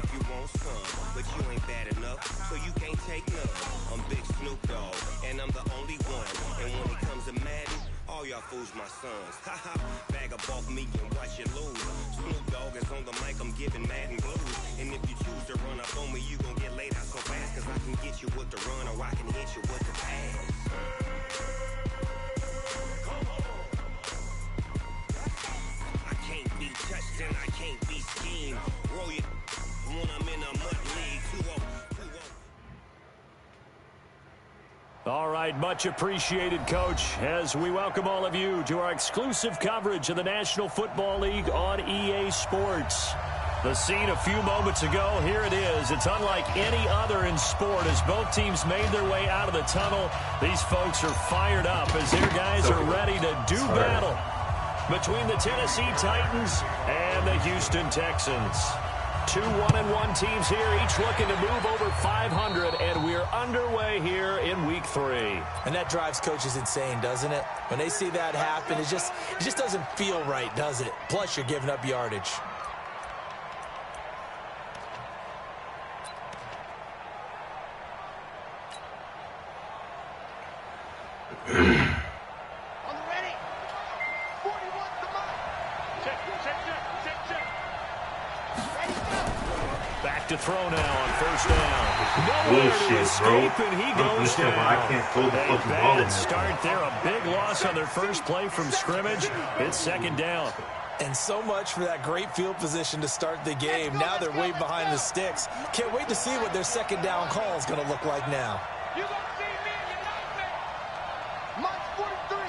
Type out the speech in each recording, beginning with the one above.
if you want some, but you ain't bad enough, so you can't take none. I'm Big Snoop Dogg, and I'm the only one. And when it comes to Madden, all y'all fools my sons. Haha, bag up off me and watch you lose. Snoop Dogg is on the mic, I'm giving Madden blues. And if you choose to run up on me, you gon' get laid out so fast, cause I can get you with the run or I can hit you with the pass. I can't be touched and I can't be schemed. Roll you when I'm in a mud league. 2-0. All right, much appreciated, Coach, as we welcome all of you to our exclusive coverage of the National Football League on EA Sports. The scene a few moments ago, here it is. It's unlike any other in sport as both teams made their way out of the tunnel. These folks are fired up as their guys are ready to do battle between the Tennessee Titans and the Houston Texans. Two 1-1 teams here, each looking to move over 500, and we're underway here in Week 3. And that drives coaches insane, doesn't it? When they see that happen, it just doesn't feel right, does it? Plus, you're giving up yardage. To throw now on first down. Nowhere to escape, and he goes down. A bad start there. A big loss on their first play from scrimmage. It's second down. And so much for that great field position to start the game. Now they're way behind the sticks. Can't wait to see what their second down call is going to look like now. You gonna see me and your nightmare. March 43.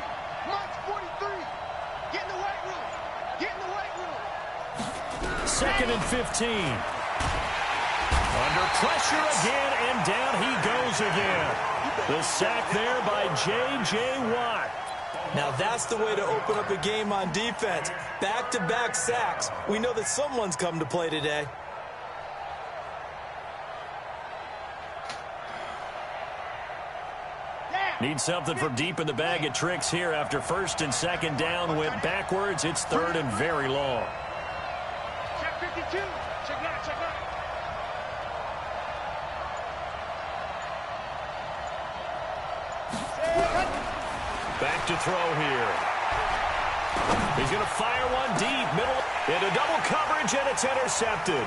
March 43. Get in the weight room. Get in the weight room. Second and 15. Under pressure again, and down he goes again. The sack there by J.J. Watt. Now that's the way to open up a game on defense. Back-to-back sacks. We know that someone's come to play today. Need something from deep in the bag of tricks here after first and second down went backwards. It's third and very long. Check 52. Check that, check that. Back to throw here. He's going to fire one deep, middle, into double coverage, and it's intercepted.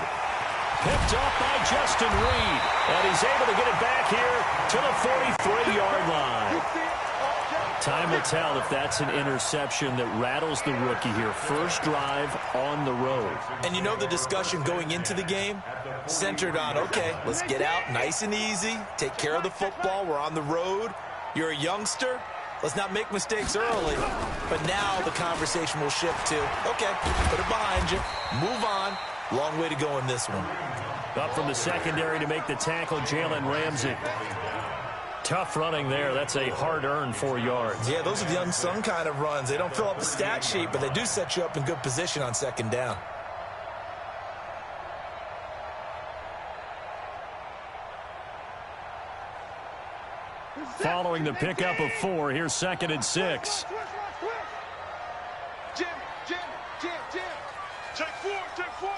Picked up by Justin Reed, and he's able to get it back here to the 43-yard line. Time will tell if that's an interception that rattles the rookie here. First drive on the road. And you know the discussion going into the game? Centered on, okay, let's get out nice and easy, take care of the football, we're on the road. You're a youngster. Let's not make mistakes early. But now the conversation will shift to, okay, put it behind you, move on. Long way to go in this one. Up from the secondary to make the tackle, Jalen Ramsey. Tough running there. That's a hard-earned 4 yards. Yeah, those are the unsung kind of runs. They don't fill up the stat sheet, but they do set you up in good position on second down. Following the pickup of 4, here's second and 6. Jim. Take 4, take 4.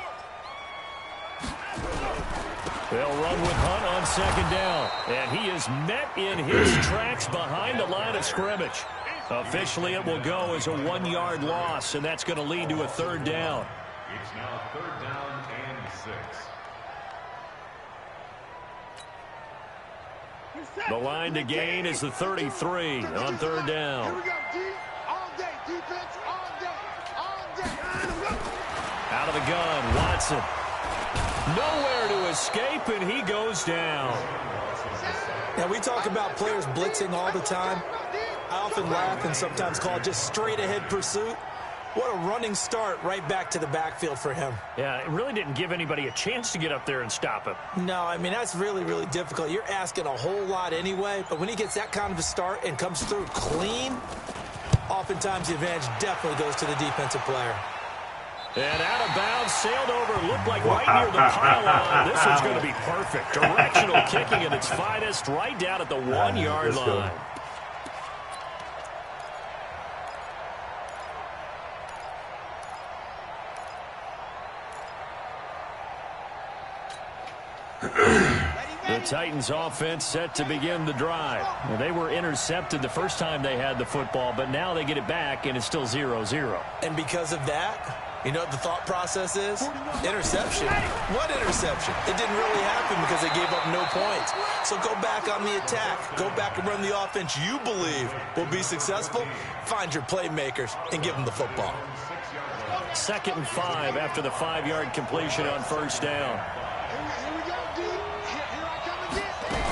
They'll run with Hunt on second down. And he is met in his tracks behind the line of scrimmage. Officially, it will go as a 1-yard loss, and that's going to lead to a third down. It's now third down and 6. The line to gain is the 33 on third down. Here we go, D. All day, defense, all day, all day. Out of the gun, Watson. Nowhere to escape, and he goes down. Now, we talk about players blitzing all the time. I often laugh and sometimes call it just straight-ahead pursuit. What a running start right back to the backfield for him. Yeah, it really didn't give anybody a chance to get up there and stop him. No, I mean, that's really, really difficult. You're asking a whole lot anyway, but when he gets that kind of a start and comes through clean, oftentimes the advantage definitely goes to the defensive player. And out of bounds, sailed over, looked like right near the pylon. This one's going to be perfect. Directional kicking at its finest, right down at the 1-yard line. The Titans offense set to begin the drive. Well, they were intercepted the first time they had the football, but now they get it back, and it's still 0-0. And because of that, you know what the thought process is? Interception. What interception? It didn't really happen because they gave up no points. So go back on the attack. Go back and run the offense you believe will be successful. Find your playmakers and give them the football. 2nd and 5 after the 5-yard completion on first down.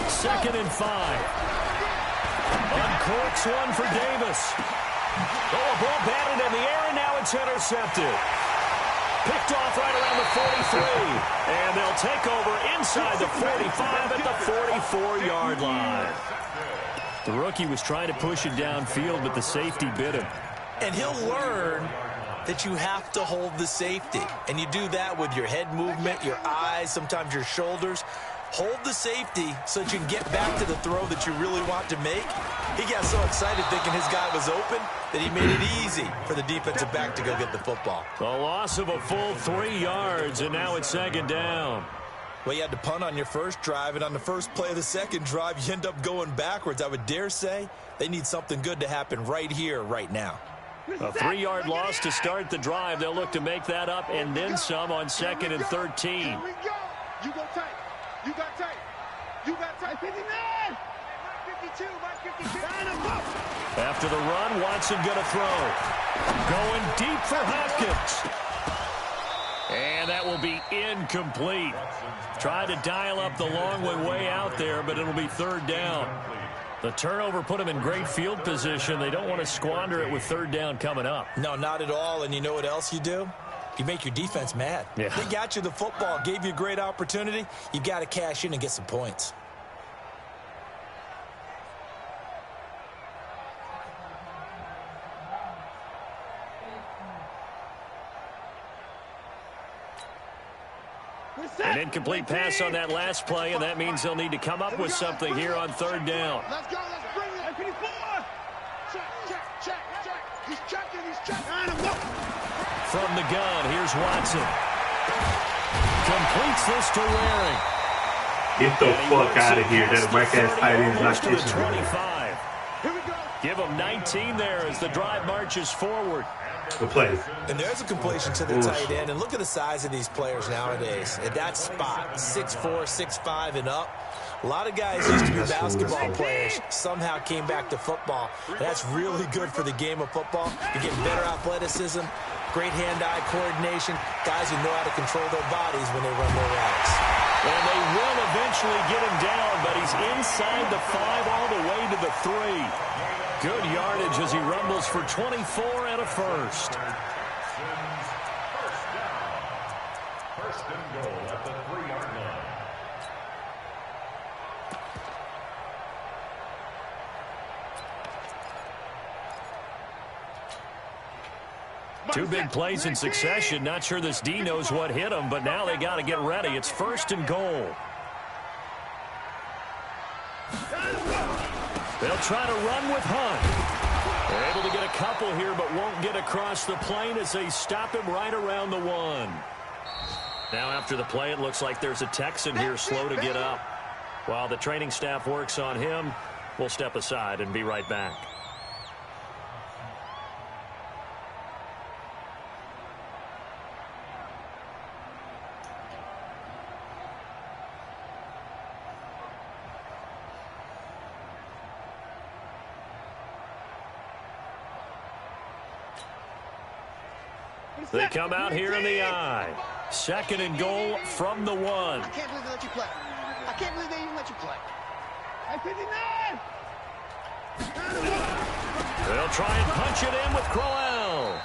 2nd and 5. Uncorks one for Davis. Oh, a ball batted in the air, and now it's intercepted. Picked off right around the 43. And they'll take over inside the 45 at the 44-yard line. The rookie was trying to push it downfield, but the safety bit him. And he'll learn that you have to hold the safety. And you do that with your head movement, your eyes, sometimes your shoulders. Hold the safety so that you can get back to the throw that you really want to make. He got so excited thinking his guy was open that he made it easy for the defensive back to go get the football. A loss of a full 3 yards, and now it's 2nd down. Well, you had to punt on your first drive, and on the first play of the second drive, you end up going backwards. I would dare say they need something good to happen right here, right now. A 3-yard loss to start the drive. They'll look to make that up and then some on 2nd and 13. Here we go. You go tight. You got tight. You got tight. 59. 52. 52. After the run, Watson going to throw. Going deep for Hopkins. And that will be incomplete. Tried to dial up the long one way out there, but it'll be 3rd down. The turnover put them in great field position. They don't want to squander it with 3rd down coming up. No, not at all. And you know what else you do? You make your defense mad. Yeah. They got you the football, gave you a great opportunity. You got to cash in and get some points. An incomplete pass on that last play, and that means they'll need to come up with something here on 3rd down. Let's go. Let's bring it. 54. Check. He's checking. From the gun, here's Watson. Completes this to Waring. Get the fuck out of here. That whack-ass tight end's not to the catching 25. Here we go. Give them 19 there as the drive marches forward. Good play. And there's a completion to the tight end. And look at the size of these players nowadays. At that spot, 6'4", 6'5", and up. A lot of guys used to be basketball players, somehow came back to football. That's really good for the game of football. You're getting better athleticism, great hand-eye coordination, guys who know how to control their bodies when they run their routes. And they will eventually get him down, but he's inside the 5 all the way to the 3. Good yardage as he rumbles for 24 and a first. First and goal at the 3-yard line. Two big plays in succession. Not sure this D knows what hit him, but now they got to get ready. It's 1st and goal. They'll try to run with Hunt. They're able to get a couple here, but won't get across the plane as they stop him right around the 1. Now after the play, it looks like there's a Texan here slow to get up. While the training staff works on him, we'll step aside and be right back. They come out here in the I. 2nd and goal from the 1. I can't believe they let you play. I can't believe they even let you play. At 59. They'll try and punch it in with Crowell.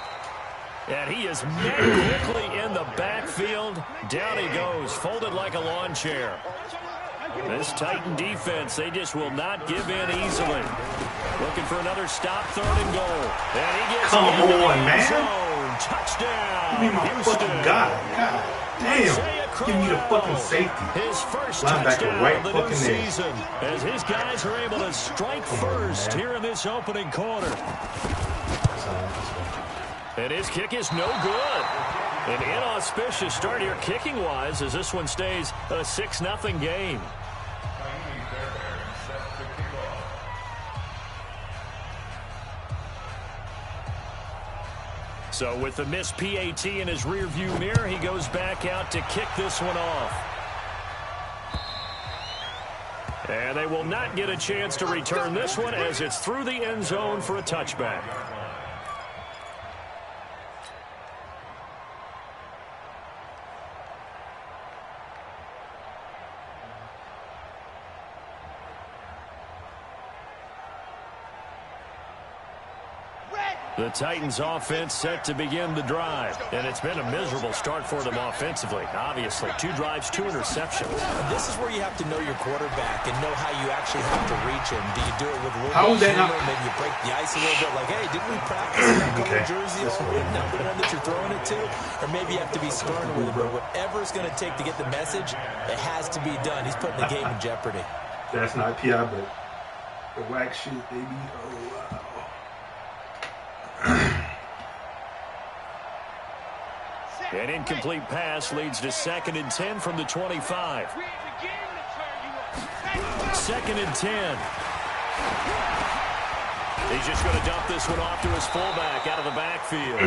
And he is met quickly in the backfield. Down he goes, folded like a lawn chair. This Titan defense, they just will not give in easily. Looking for another stop, 3rd and goal. And he gets Come on, man. zone. Touchdown. Give me my fucking God. God damn. Give me the fucking safety. His first Linebacker touchdown right of the new fucking there. season. As his guys are able to strike first here in this opening quarter. And his kick is no good. An inauspicious start here kicking-wise as this one stays a 6-0 game. So with the missed PAT in his rearview mirror, he goes back out to kick this one off. And they will not get a chance to return this one as it's through the end zone for a touchback. The Titans offense set to begin the drive, and it's been a miserable start for them offensively. Obviously, 2 drives, 2 interceptions. This is where you have to know your quarterback and know how you actually have to reach him. Do you do it with a little bit of humor? Maybe you break the ice a little bit, like, hey, didn't we practice that color jersey all week, not the one that you're throwing it to? Or maybe you have to be stern with him, but whatever it's going to take to get the message, it has to be done. He's putting the game in jeopardy. That's not PI, but the whack shit, baby. Oh, wow. An incomplete pass leads to 2nd and 10 from the 25. 2nd and 10. He's just going to dump this one off to his fullback out of the backfield.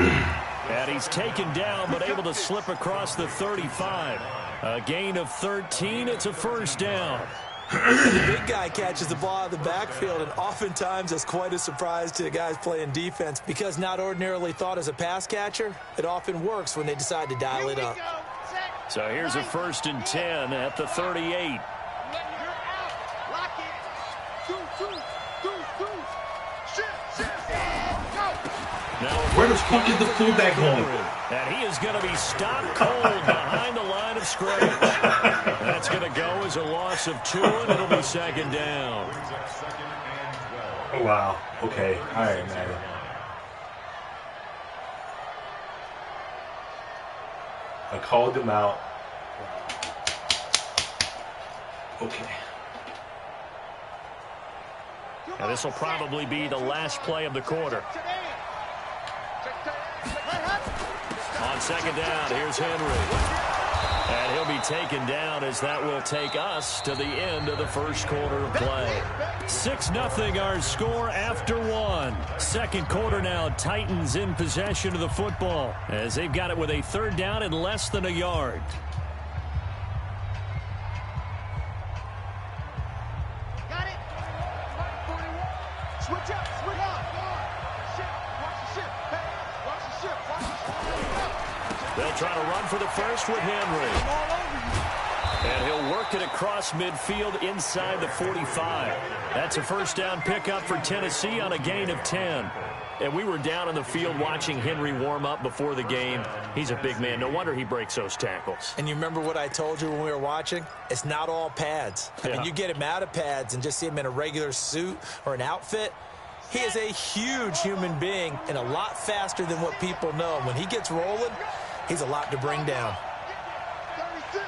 And he's taken down but able to slip across the 35. A gain of 13. It's a first down. The big guy catches the ball out of the backfield, and oftentimes that's quite a surprise to the guys playing defense because not ordinarily thought as a pass catcher, it often works when they decide to dial it up. So here's a 1st and 10 at the 38. Where the fuck is the fullback going? And he is going to be stopped cold behind the line of scrimmage. That's going to go as a loss of 2, and it'll be 2nd down. Oh, wow. Okay. All right, man. I called him out. Okay. And this will probably be the last play of the quarter. On 2nd down, here's Henry. And he'll be taken down as that will take us to the end of the first quarter of play. 6-0 our score after 1. Second quarter now, Titans in possession of the football as they've got it with a 3rd down and less than a yard. Got it. Switch up, switch up. Watch the ship. Hey, watch the ship. Watch the ship. They'll try to run for the first with Henry. And he'll work it across midfield inside the 45. That's a first down pickup for Tennessee on a gain of 10. And we were down on the field watching Henry warm up before the game. He's a big man. No wonder he breaks those tackles. And you remember what I told you when we were watching? It's not all pads. I mean, you get him out of pads and just see him in a regular suit or an outfit. He is a huge human being and a lot faster than what people know. When he gets rolling, he's a lot to bring down. 36.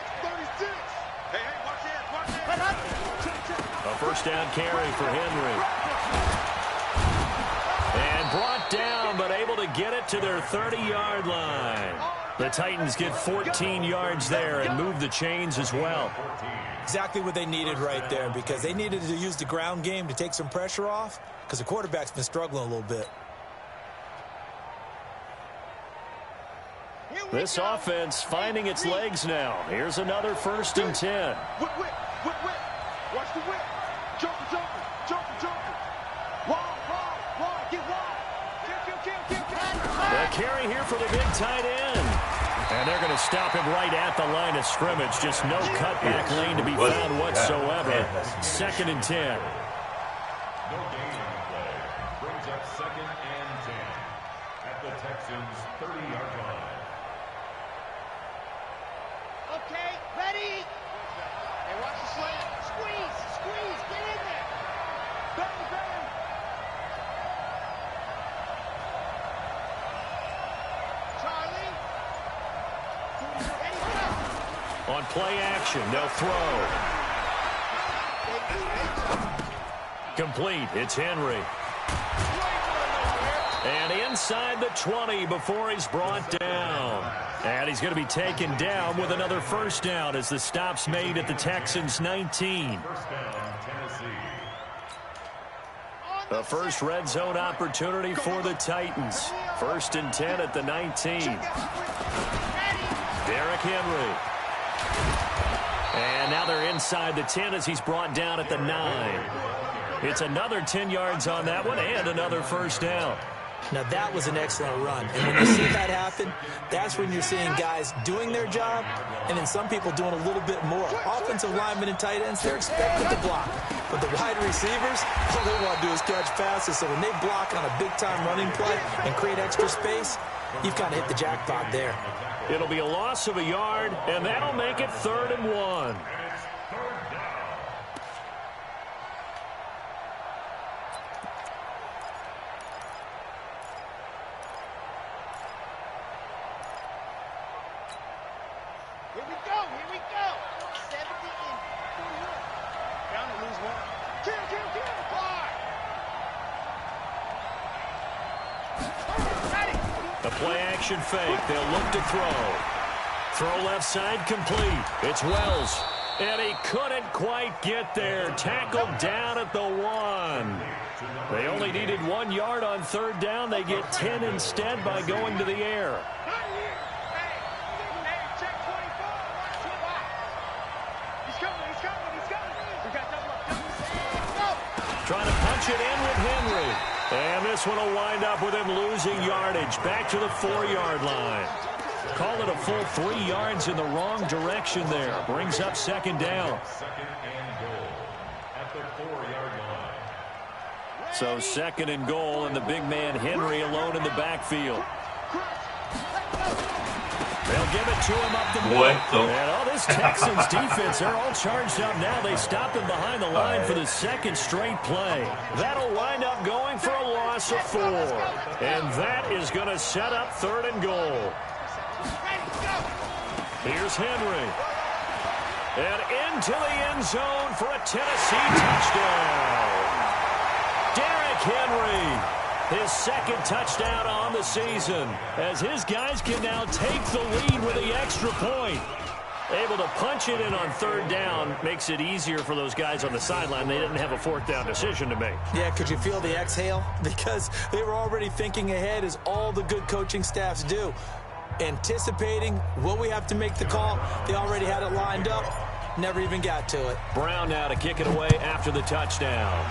Hey, watch it. A first down carry for Henry. And brought down, but able to get it to their 30-yard line. The Titans get 14 yards there and move the chains as well. Exactly what they needed right there because they needed to use the ground game to take some pressure off because the quarterback's been struggling a little bit. This offense finding its legs now. Here's another 1st and 10. Whip. Watch the whip. Jumper. Wide. Get wide. Kill. The carry here for the big tight end. And they're going to stop him right at the line of scrimmage. Just no cutback lane to be found whatsoever. 2nd and 10. No gain on the play. Brings up 2nd and 10 at the Texans' 30-yard line. Okay, ready. Hey, watch the slant. Squeeze. Get in there. Bang. Charlie. On play action, they'll throw. Complete. It's Henry. And inside the 20 before he's brought down. And he's going to be taken down with another first down as the stop's made at the Texans' 19. First down, Tennessee. The first red zone opportunity for the Titans. 1st and 10 at the 19. Derrick Henry. And now they're inside the 10 as he's brought down at the 9. It's another 10 yards on that one and another first down. Now, that was an excellent run. And when you see that happen, that's when you're seeing guys doing their job and then some people doing a little bit more. Offensive linemen and tight ends, they're expected to block. But the wide receivers, all they want to do is catch passes. So when they block on a big-time running play and create extra space, you've kind of hit the jackpot there. It'll be a loss of a yard, and that'll make it 3rd and 1. Here we go. 70 and 41. Down to lose one. Kill. The play action fake. They'll look to throw. Throw left side complete. It's Wells. And he couldn't quite get there. Tackled down at the 1. They only needed 1 yard on 3rd down. They get 10 instead by going to the air. Trying to punch it in with Henry. And this one will wind up with him losing yardage. Back to the 4-yard line. Call it a full 3 yards in the wrong direction there. Brings up 2nd down. 2nd and goal at the 4-yard line. So 2nd and goal, and the big man Henry alone in the backfield. They'll give it to him up the middle. And all this Texans defense, they're all charged up now. They stop him behind the line for the 2nd straight play. That'll wind up going for a loss of 4. And that is going to set up 3rd and goal. Here's Henry. And into the end zone for a Tennessee touchdown. Derrick Henry. His 2nd touchdown on the season, as his guys can now take the lead with the extra point. Able to punch it in on 3rd down makes it easier for those guys on the sideline. They didn't have a 4th down decision to make. Yeah, could you feel the exhale? Because they were already thinking ahead, as all the good coaching staffs do. Anticipating, will we have to make the call? They already had it lined up. Never even got to it. Brown now to kick it away after the touchdown.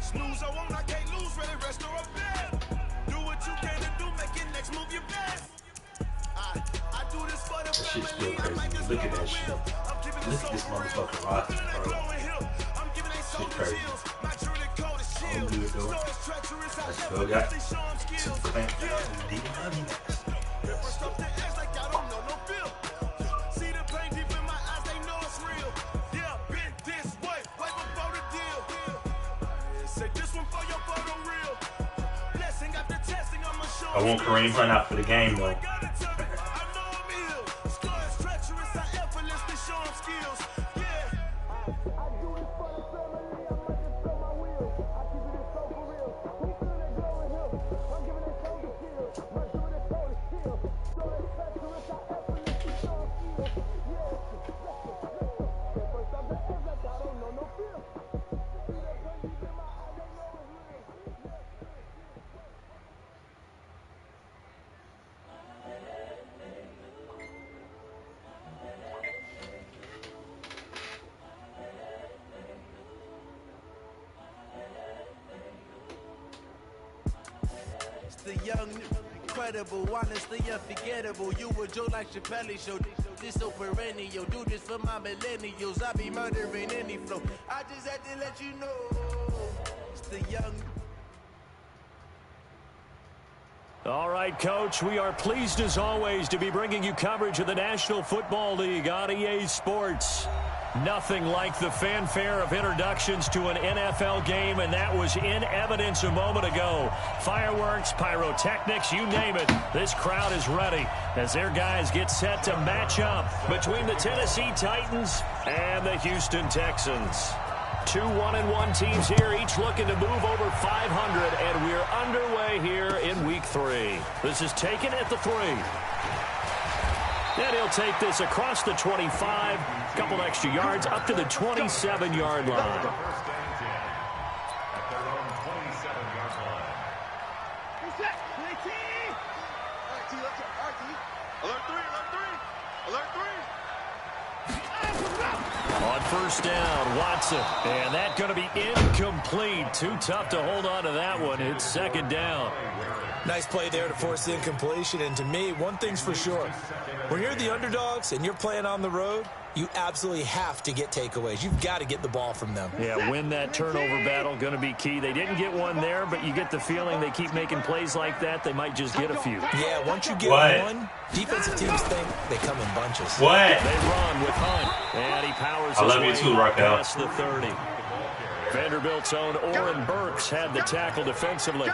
Snooze, I won't, I can't. shit's still crazy. Look at that shit. Look at this motherfucking roster, bro. Shit crazy. All good though. I still got some fans. I want Kareem Hunt out for the game though. The young, incredible, honestly unforgettable. You were Joe like Chappelle show. This so perennial. Do this for my millennials. I be murdering any flow. I just had to let you know. It's the young. All right, Coach, we are pleased as always to be bringing you coverage of the National Football League on EA Sports. Nothing like the fanfare of introductions to an NFL game, and that was in evidence a moment ago. Fireworks, pyrotechnics, you name it. This crowd is ready as their guys get set to match up between the Tennessee Titans and the Houston Texans. Two 1-1 teams here, each looking to move over 500, and we're underway here in Week 3. This is taken at the 3. And he'll take this across the 25, a couple extra yards, up to the 27-yard line. On first down, Watson. And that's going to be incomplete. Too tough to hold on to that one. It's second down. Nice play there to force the incompletion. And to me, one thing's for sure. When you're the underdogs and you're playing on the road, you absolutely have to get takeaways. You've got to get the ball from them. Yeah, win that turnover battle, going to be key. They didn't get one there, but you get the feeling they keep making plays like that, they might just get a few. Yeah, once you get one, defensive teams think they come in bunches. They run with Hunt, and he powers his way past the 30. Vanderbilt's own Oren Burks had the tackle defensively.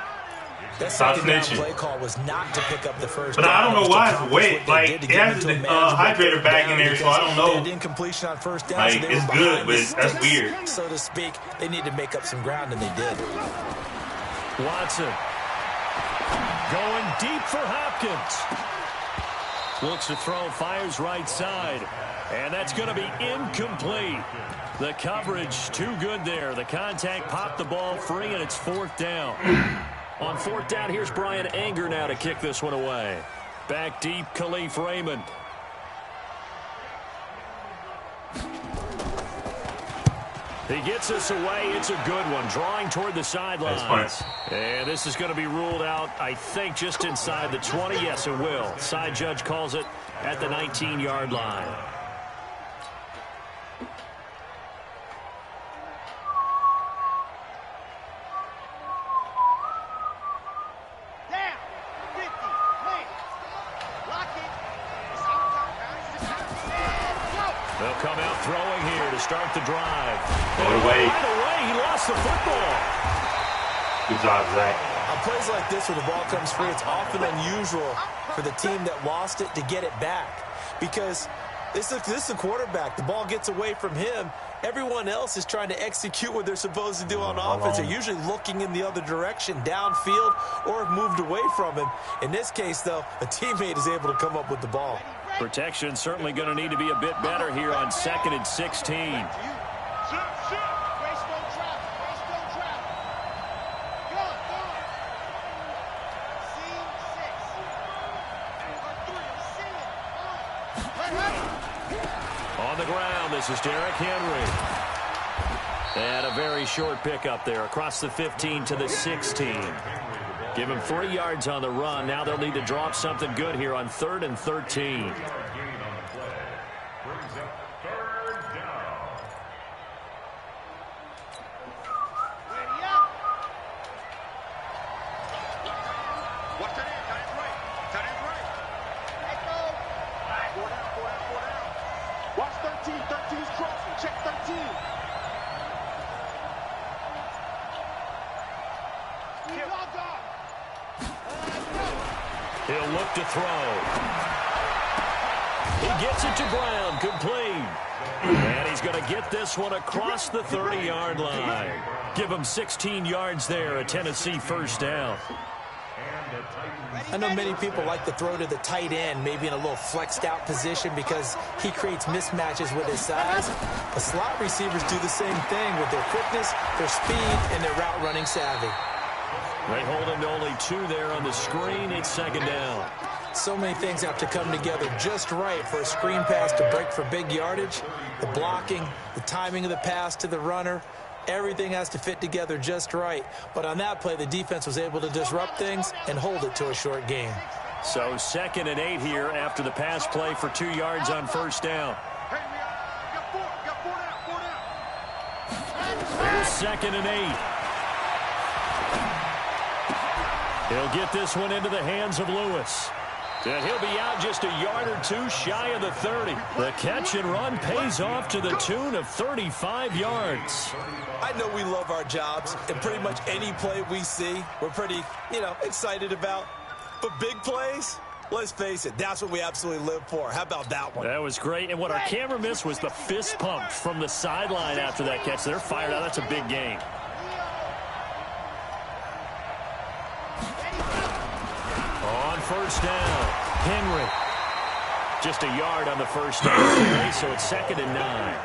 That second down play call was not to pick up the first but down. I don't know why it's wet. Like, it has the hydrator bag in there, so I don't know. Incompletion on first down, like, so it's good, but that's weird. So to speak, they need to make up some ground, and they did. Watson going deep for Hopkins. Looks to throw, fires right side. And that's going to be incomplete. The coverage too good there. The contact popped the ball free, and it's fourth down. On fourth down, here's Brian Anger now to kick this one away. Back deep, Khalif Raymond. He gets us away. It's a good one. Drawing toward the sidelines. And this is going to be ruled out, I think, just inside the 20. Yes, it will. Side judge calls it at the 19-yard line. They'll come out throwing here to start the drive. Right away, he lost the football. Good job, Zach. On plays like this where the ball comes free, it's often unusual for the team that lost it to get it back. Because this is a quarterback. The ball gets away from him. Everyone else is trying to execute what they're supposed to do on offense. They're usually looking in the other direction, downfield, or have moved away from him. In this case, though, a teammate is able to come up with the ball. Protection certainly going to need to be a bit better here on 2nd and 16. On the ground, this is Derrick Henry. And a very short pickup there across the 15 to the 16. Give him 3 yards on the run. Now they'll need to drop something good here on 3rd and 13. brings up 3rd down. Ready up. Watch that in. Tight end right. Tight end right. Let's go. 4 down, 4 down, 4 down. Watch 13. 13's crossing. Check 13. He'll look to throw. He gets it to Brown, complete. And he's going to get this one across the 30-yard line. Give him 16 yards there, a Tennessee first down. I know many people like to throw to the tight end, maybe in a little flexed out position because he creates mismatches with his size. But slot receivers do the same thing with their quickness, their speed, and their route running savvy. They hold him to only 2 there on the screen. It's 2nd down. So many things have to come together just right for a screen pass to break for big yardage. The blocking, the timing of the pass to the runner, everything has to fit together just right. But on that play, the defense was able to disrupt things and hold it to a short gain. So 2nd and 8 here after the pass play for 2 yards on first down. Here's 2nd and 8. He'll get this one into the hands of Lewis. And he'll be out just a yard or 2 shy of the 30. The catch and run pays off to the tune of 35 yards. I know we love our jobs, and pretty much any play we see, we're pretty, excited about. But big plays, let's face it, that's what we absolutely live for. How about that one? That was great. And what our camera missed was the fist pump from the sideline after that catch. They're fired out. That's a big gain. On first down, Henry. Just a yard on the first down, so it's 2nd and 9.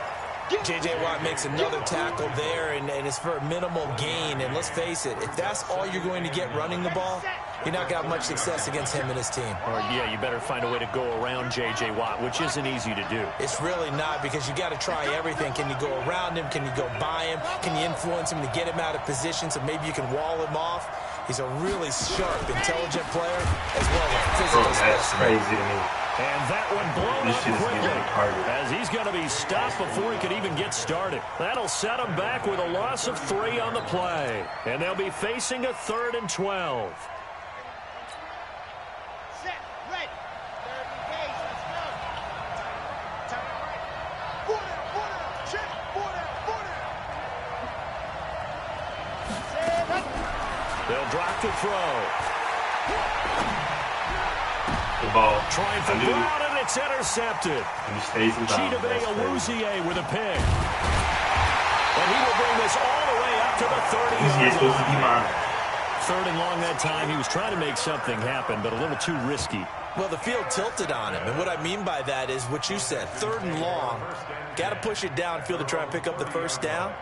J.J. Watt makes another tackle there, and it's for a minimal gain. And let's face it, if that's all you're going to get running the ball, you're not going to have much success against him and his team. Or, yeah, you better find a way to go around J.J. Watt, which isn't easy to do. It's really not, because you got to try everything. Can you go around him? Can you go by him? Can you influence him to get him out of position so maybe you can wall him off? He's a really sharp, intelligent player, as well as a physical That's specimen. crazy to me. And that one blown This up shit is quickly, getting harder. as he's going to be stopped before he could even get started. That'll set him back with a loss of 3 on the play. And they'll be facing a 3rd and 12. Set, ready. 3rd and case, let's go. Turn right. 4 down, check. 4 down, 4 down. Set up. They'll drop to throw. The ball. Trying for Brown, and it's intercepted. And he stays in bounds. Chidobe Awuzie with a pick. And he will bring this all the way up to the 30-yard He's supposed to be line. mine. 3rd and long that time. He was trying to make something happen, but a little too risky. Well, the field tilted on him, and what I mean by that is what you said, 3rd and long. Got to push it downfield to try and pick up the first down.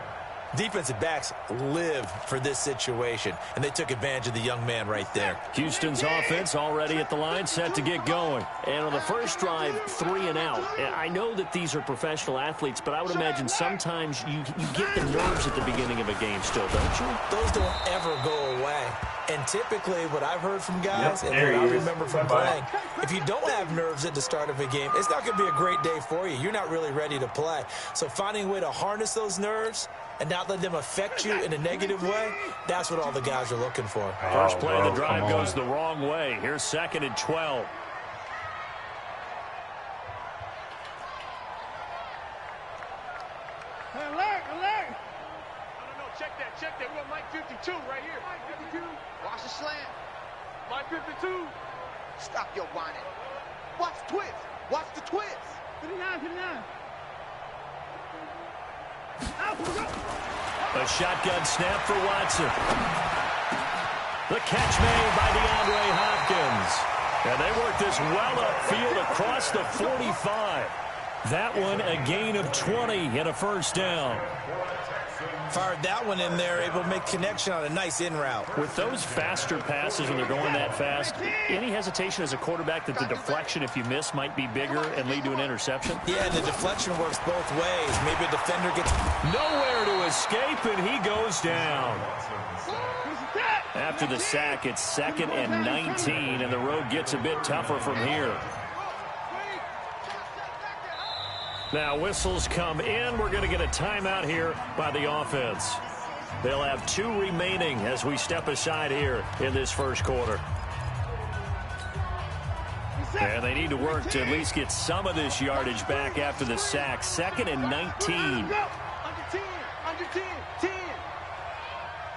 Defensive backs live for this situation, and they took advantage of the young man right there. Houston's offense already at the line, set to get going. And on the first drive, 3 and out. I know that these are professional athletes, but I would imagine sometimes you get the nerves at the beginning of a game still, don't you? Those don't ever go away. And typically what I've heard from guys, Yep, and what I there he is. remember from Bye-bye. playing, if you don't have nerves at the start of a game, it's not going to be a great day for you. You're not really ready to play. So finding a way to harness those nerves and not let them affect you in a negative way, that's what all the guys are looking for. First play of the bro, drive come goes on. the wrong way. Here's 2nd and 12. Alert, alert. No, check that. We got Mike 52 right here. Mike 52. Watch the slant. Mike 52. Stop your whining. Watch the twist. Watch the twist. 59. A shotgun snap for Watson. The catch made by DeAndre Hopkins. And they work this well upfield across the 45. That one a gain of 20 and a first down. Fired that one in there, able to make connection on a nice in route. With those faster passes when they're going that fast, any hesitation as a quarterback that the deflection, if you miss, might be bigger and lead to an interception? Yeah, and the deflection works both ways. Maybe a defender gets Nowhere to escape, and he goes down. After the sack, it's 2nd and 19, and the road gets a bit tougher from here. Now whistles come in. We're going to get a timeout here by the offense. They'll have 2 remaining as we step aside here in this first quarter. And they need to work to at least get some of this yardage back after the sack. 2nd and 19. Under 10, under 10, 10.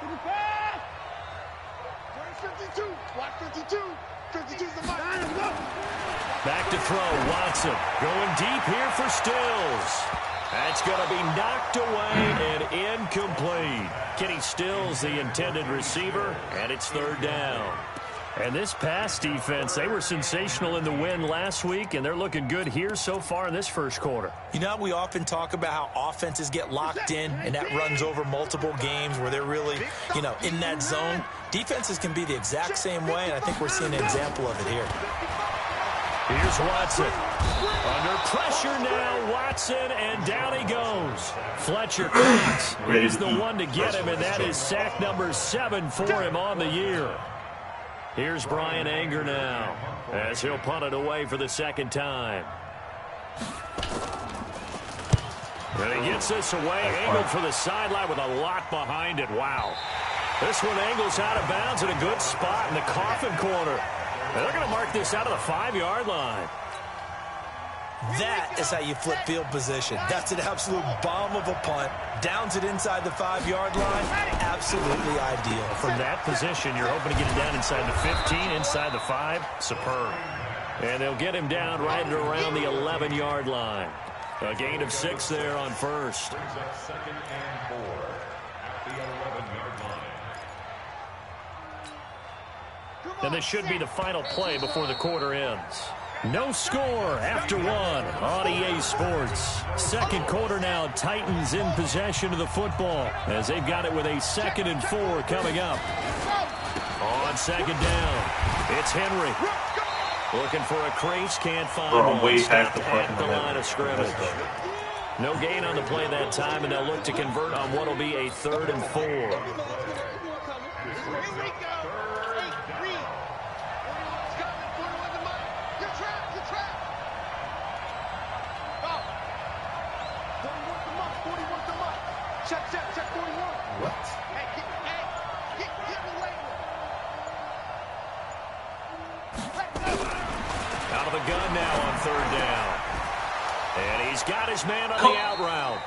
55. 52. Watch 52. 52's the mark. Back to throw. Watson going deep here for Stills. That's going to be knocked away and incomplete. Kenny Stills, the intended receiver, and it's 3rd down. And this pass defense, they were sensational in the win last week, and they're looking good here so far in this first quarter. You know, we often talk about how offenses get locked in, and that runs over multiple games where they're really, you know, in that zone. Defenses can be the exact same way, and I think we're seeing an example of it here. Here's Watson. Under pressure now, Watson, and down he goes. Fletcher Cox is the one to get him, and that is sack number 7 for him on the year. Here's Brian Anger now as he'll punt it away for the 2nd time. And he gets this away, angled for the sideline with a lot behind it. Wow. This one angles out of bounds in a good spot in the coffin corner. And they're going to mark this out of the 5-yard line. That is how you flip field position. That's an absolute bomb of a punt. Downs it inside the 5-yard line. Absolutely ideal. From that position, you're hoping to get it down inside the 15, inside the 5. Superb. And they'll get him down right around the 11-yard line. A gain of 6 there on first. Brings up 2nd and 4 at the 11-yard line. And this should be the final play before the quarter ends. No score after 1 on EA Sports. 2nd quarter now, Titans in possession of the football as they've got it with a 2nd and 4 coming up. On 2nd down, it's Henry. Looking for a crease, can't find one. Way past At the line of scrimmage. No gain on the play that time, and they'll look to convert on what will be a 3rd and 4. Check 41. What? Hey, get Out of the gun now on 3rd down. And he's got his man on the out route.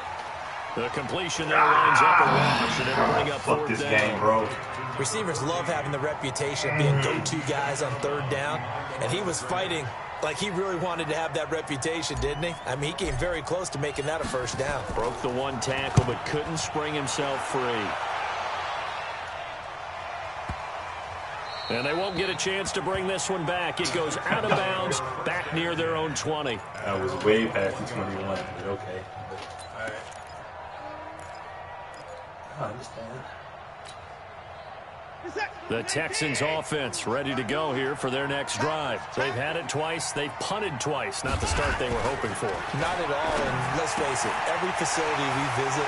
The completion there lines up a wash, and it'll bring up 4th down. Game, bro. Receivers love having the reputation of being go-to guys on 3rd down, and he was fighting like he really wanted to have that reputation, didn't he? I mean, he came very close to making that a 1st down. Broke the 1 tackle, but couldn't spring himself free. And they won't get a chance to bring this one back. It goes out of bounds, back near their own 20. I was way past the 21, but okay. All right. I understand. The Texans offense ready to go here for their next drive. They've had it twice. They've punted twice. Not the start they were hoping for. Not at all, and let's face it, every facility we visit,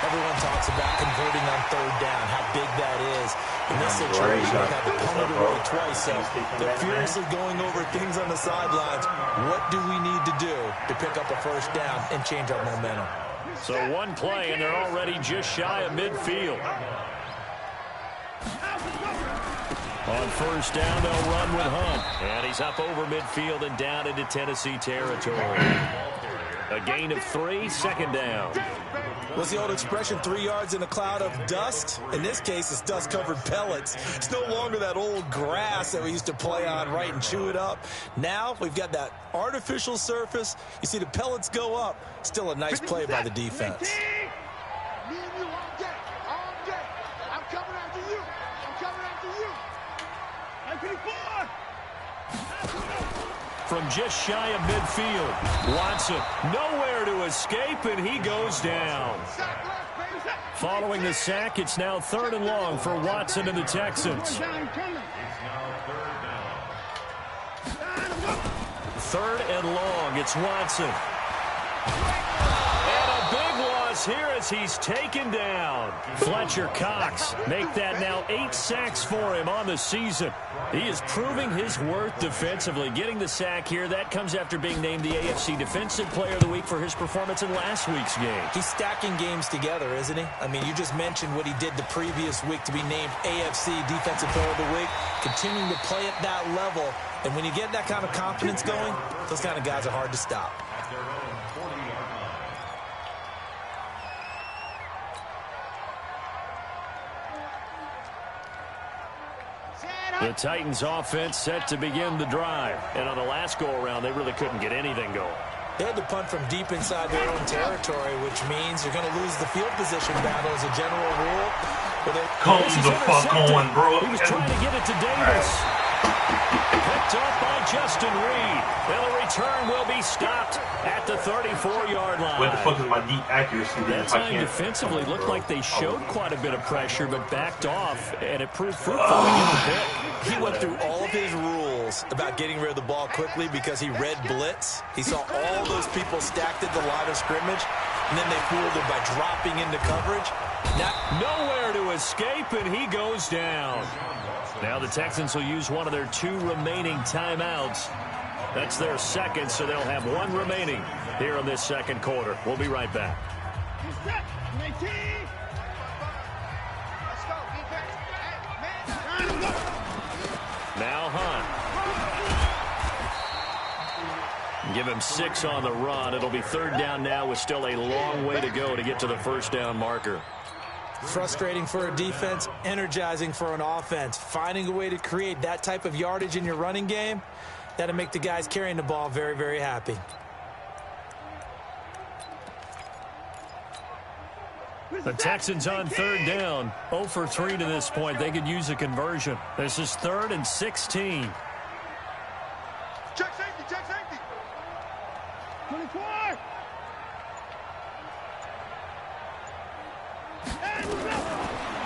everyone talks about converting on 3rd down, how big that is. In this situation, they've had to punt it away twice, so they're furiously going over things on the sidelines. What do we need to do to pick up a 1st down and change our momentum? So 1 play, and they're already just shy of midfield. On 1st down, they'll run with Hunt. And he's up over midfield and down into Tennessee territory. A gain of 3, 2nd down. What's the old expression, 3 yards in a cloud of dust? In this case, it's dust-covered pellets. It's no longer that old grass that we used to play on, right, and chew it up. Now we've got that artificial surface. You see the pellets go up. Still a nice play by the defense. Me and you all day. I'm coming after you. From just shy of midfield, Watson nowhere to escape, and he goes down. Following the sack, it's now 3rd and long for Watson and the Texans. 3rd and long, it's Watson. And a big loss goes here as he's taken down. Fletcher Cox make that now 8 sacks for him on the season. He is proving his worth defensively. Getting the sack here, that comes after being named the AFC Defensive Player of the Week for his performance in last week's game. He's stacking games together, isn't he? I mean, you just mentioned what he did the previous week to be named AFC Defensive Player of the Week. Continuing to play at that level. And when you get that kind of confidence going, those kind of guys are hard to stop. The Titans offense set to begin the drive. And on the last go-around, they really couldn't get anything going. They had to punt from deep inside their own territory, which means you're going to lose the field position battle as a general rule. Come the fuck on, bro. He was trying to get it to Davis. Picked up by Justin Reed. And the return will be stopped at the 34-yard line. What the fuck is my deep accuracy then? That time defensively looked like they showed quite a bit of pressure, but backed off, and it proved fruitful to get the pick. He went through all of his rules about getting rid of the ball quickly because he read blitz. He saw all those people stacked at the line of scrimmage, and then they fooled him by dropping into coverage. Nowhere to escape, and he goes down. Now the Texans will use one of their 2 remaining timeouts. That's their second, so they'll have 1 remaining here in this second quarter. We'll be right back. Now Hunt. Give him 6 on the run. It'll be 3rd down now with still a long way to go to get to the first down marker. Frustrating for a defense, energizing for an offense. Finding a way to create that type of yardage in your running game, that'll make the guys carrying the ball very, very happy. The Texans on 3rd down. 0 for 3 to this point. They could use a conversion. This is 3rd and 16. Check safety, check safety. 24.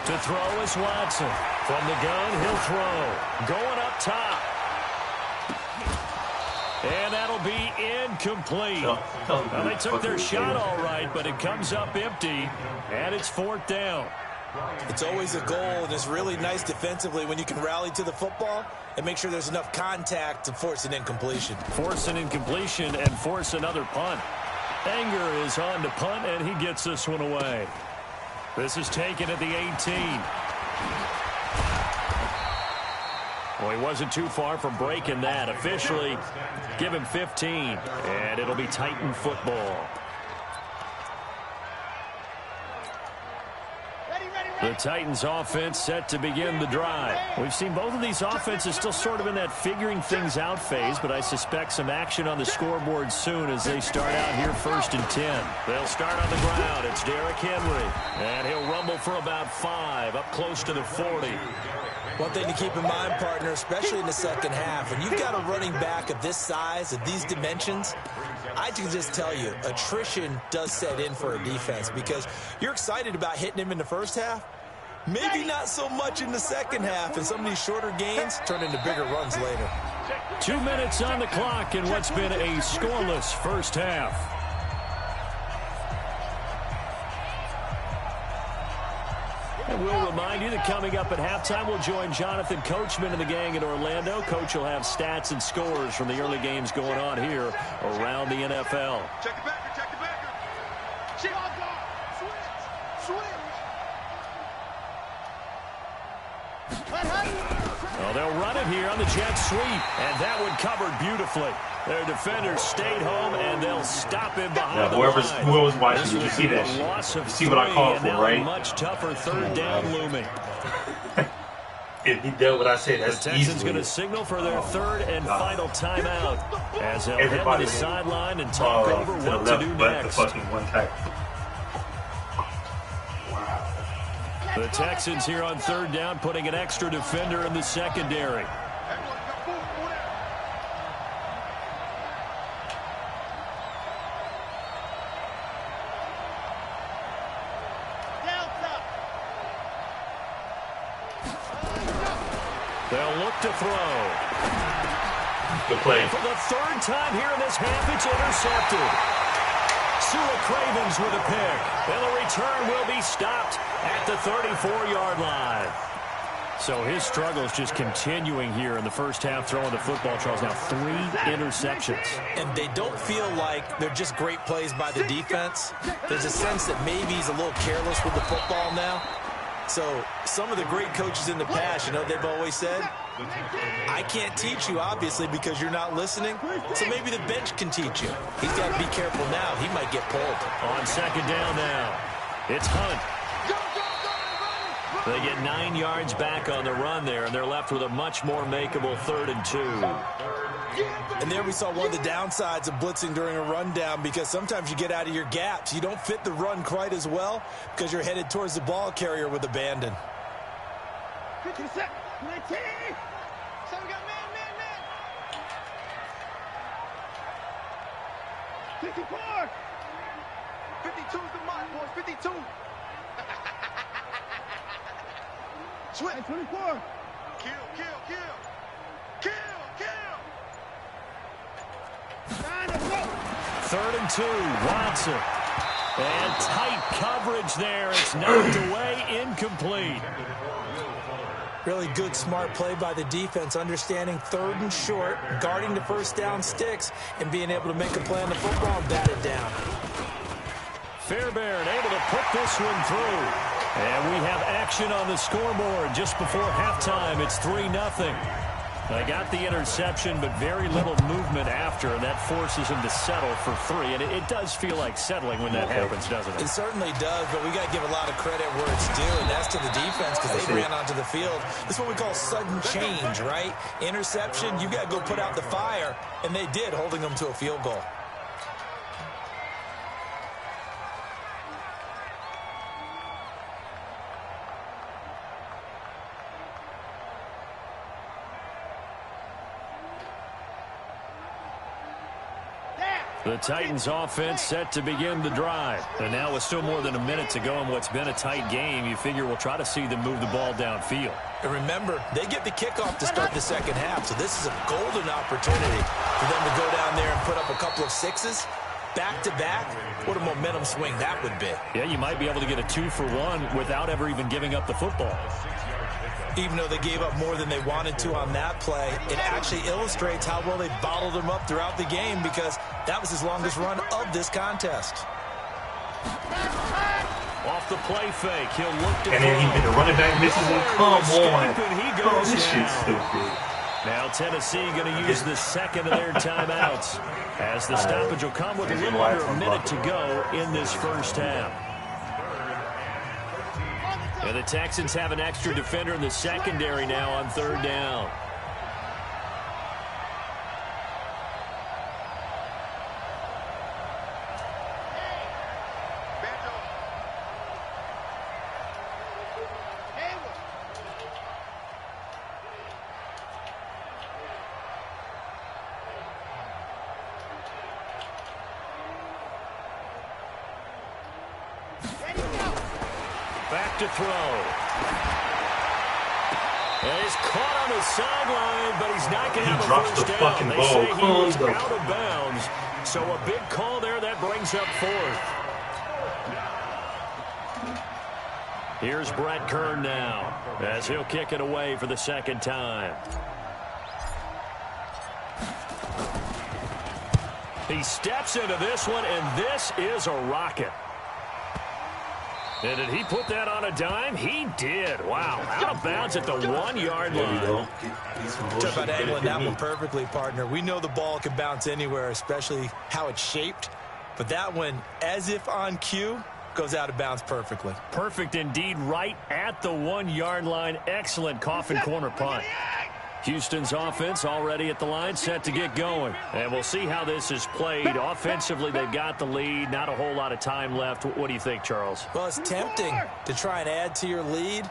To throw is Watson. From the gun, he'll throw. Going up top. And that'll be incomplete. Well, they took their shot all right, but it comes up empty, and it's 4th down. It's always a goal, and it's really nice defensively when you can rally to the football and make sure there's enough contact to force an incompletion. Force an incompletion and force another punt. Anger is on to punt, and he gets this one away. This is taken at the 18. Well, he wasn't too far from breaking that. Officially, give him 15, and it'll be Titan football. The Titans offense set to begin the drive. We've seen both of these offenses still sort of in that figuring things out phase, but I suspect some action on the scoreboard soon as they start out here 1st and 10. They'll start on the ground. It's Derrick Henry, and he'll rumble for about 5, up close to the 40. One thing to keep in mind, partner, especially in the second half, when you've got a running back of this size, of these dimensions, I can just tell you, attrition does set in for a defense because you're excited about hitting him in the first half. Maybe not so much in the second half, and some of these shorter gains turn into bigger runs later. 2 minutes on the clock in what's been a scoreless first half. And we'll remind you that coming up at halftime, we'll join Jonathan Coachman and the gang in Orlando. Coach will have stats and scores from the early games going on here around the NFL. Check the backer, check the backer. Check. Switch. Well, they'll run it here on the jet sweep, and that one covered beautifully. Their defenders stayed home, and they'll stip him behind the line. Whoever's watching, you see that shit. You see what I called for, right? Much tougher 3rd down looming. If he did what I said, that's the Texans going to signal for their 3rd and final timeout as they'll head to the sideline and talk over what to do next. The Texans here on 3rd down, putting an extra defender in the secondary. They'll look to throw. Good play. For the 3rd time here in this half, it's intercepted. Joshua Cravens with a pick. And the return will be stopped at the 34-yard line. So his struggles just continuing here in the first half throwing the football. Charles, now 3 interceptions. And they don't feel like they're just great plays by the defense. There's a sense that maybe he's a little careless with the football now. So some of the great coaches in the past, you know, they've always said, I can't teach you, obviously, because you're not listening. So maybe the bench can teach you. He's got to be careful now. He might get pulled. On second down now, it's Hunt. They get 9 yards back on the run there, and they're left with a much more makeable 3rd and 2. And there we saw one of the downsides of blitzing during a rundown, because sometimes you get out of your gaps. You don't fit the run quite as well because you're headed towards the ball carrier with abandon. 50 set, 19. So we got man. 54. 52's the mark, boys. 52. Switch. 24. Kill. 3rd and 2, Watson. And tight coverage there. It's knocked away, incomplete. Really good, smart play by the defense, understanding 3rd and short, guarding the first down sticks, and being able to make a play on the football and bat it down. Fairbairn able to put this one through. And we have action on the scoreboard just before halftime. It's 3-0. They got the interception, but very little movement after, and that forces him to settle for 3. And it does feel like settling when that happens, doesn't it? It certainly does, but we got to give a lot of credit where it's due, and that's to the defense, because they ran onto the field. This is what we call sudden change, right? Interception, you got to go put out the fire, and they did, holding them to a field goal. The Titans offense set to begin the drive. And now with still more than a minute to go in what's been a tight game, you figure we'll try to see them move the ball downfield. And remember, they get the kickoff to start the second half, so this is a golden opportunity for them to go down there and put up a couple of 6s. Back-to-back, what a momentum swing that would be. Yeah, you might be able to get a 2-for-1 without ever even giving up the football. Even though they gave up more than they wanted to on that play, it actually illustrates how well they bottled him up throughout the game, because that was his longest run of this contest. Off the play fake, he'll look to and then the running back misses him. Come on. This shit's stupid. Now Tennessee going to use the second of their timeouts, as the stoppage will come with a little under a minute to go in this first half. And the Texans have an extra defender in the secondary now on 3rd down. Back to throw. And he's caught on the sideline, but he's not going to have a first down. They say he was out of bounds. So a big call there that brings up 4th. Here's Brett Kern now, as he'll kick it away for the second time. He steps into this one, and this is a rocket. And did he put that on a dime? He did. Wow. Out of bounds at the 1-yard line. Talk about angling that one perfectly, partner. We know the ball can bounce anywhere, especially how it's shaped. But that one, as if on cue, goes out of bounds perfectly. Perfect indeed, right at the 1-yard line. Excellent coffin corner punt. Houston's offense already at the line, set to get going. And we'll see how this is played. Offensively, they've got the lead. Not a whole lot of time left. What do you think, Charles? Well, it's tempting to try and add to your lead,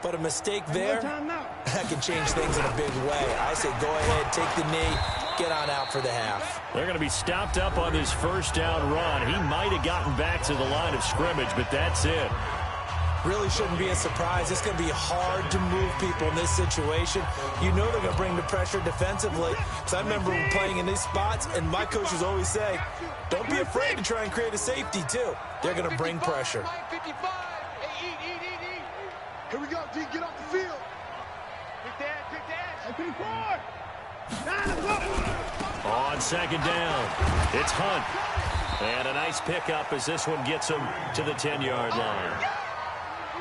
but a mistake there, that can change things in a big way. I say go ahead, take the knee, get on out for the half. They're going to be stopped up on this first down run. He might have gotten back to the line of scrimmage, but that's it. really shouldn't be a surprise. It's going to be hard to move people in this situation. You know they're going to bring the pressure defensively. Because I remember playing in these spots, and my coaches always say, don't be afraid to try and create a safety, too. They're going to bring pressure. Here we go, D. Get off the field. Quick dash. On second down, it's Hunt. And a nice pickup as this one gets him to the 10-yard line.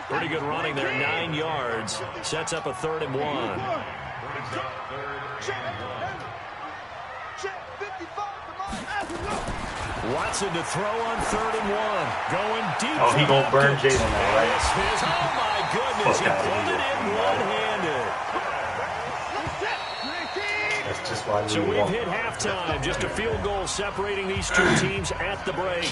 Pretty good running there, 9 yards. Sets up a 3rd and 1. Watson to throw on 3rd and 1. Going deep. Oh, he gonna burn Jalen now, right? Oh, my goodness. He pulled it in one-handed. That's just why So we've hit halftime. Just a field goal separating these two teams at the break.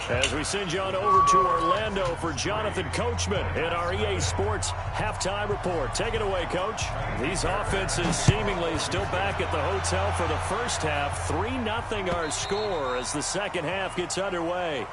As we send you on over to Orlando for Jonathan Coachman in our EA Sports halftime report. Take it away, Coach. These offenses seemingly still back at the hotel for the first half. 3-0 our score as the second half gets underway.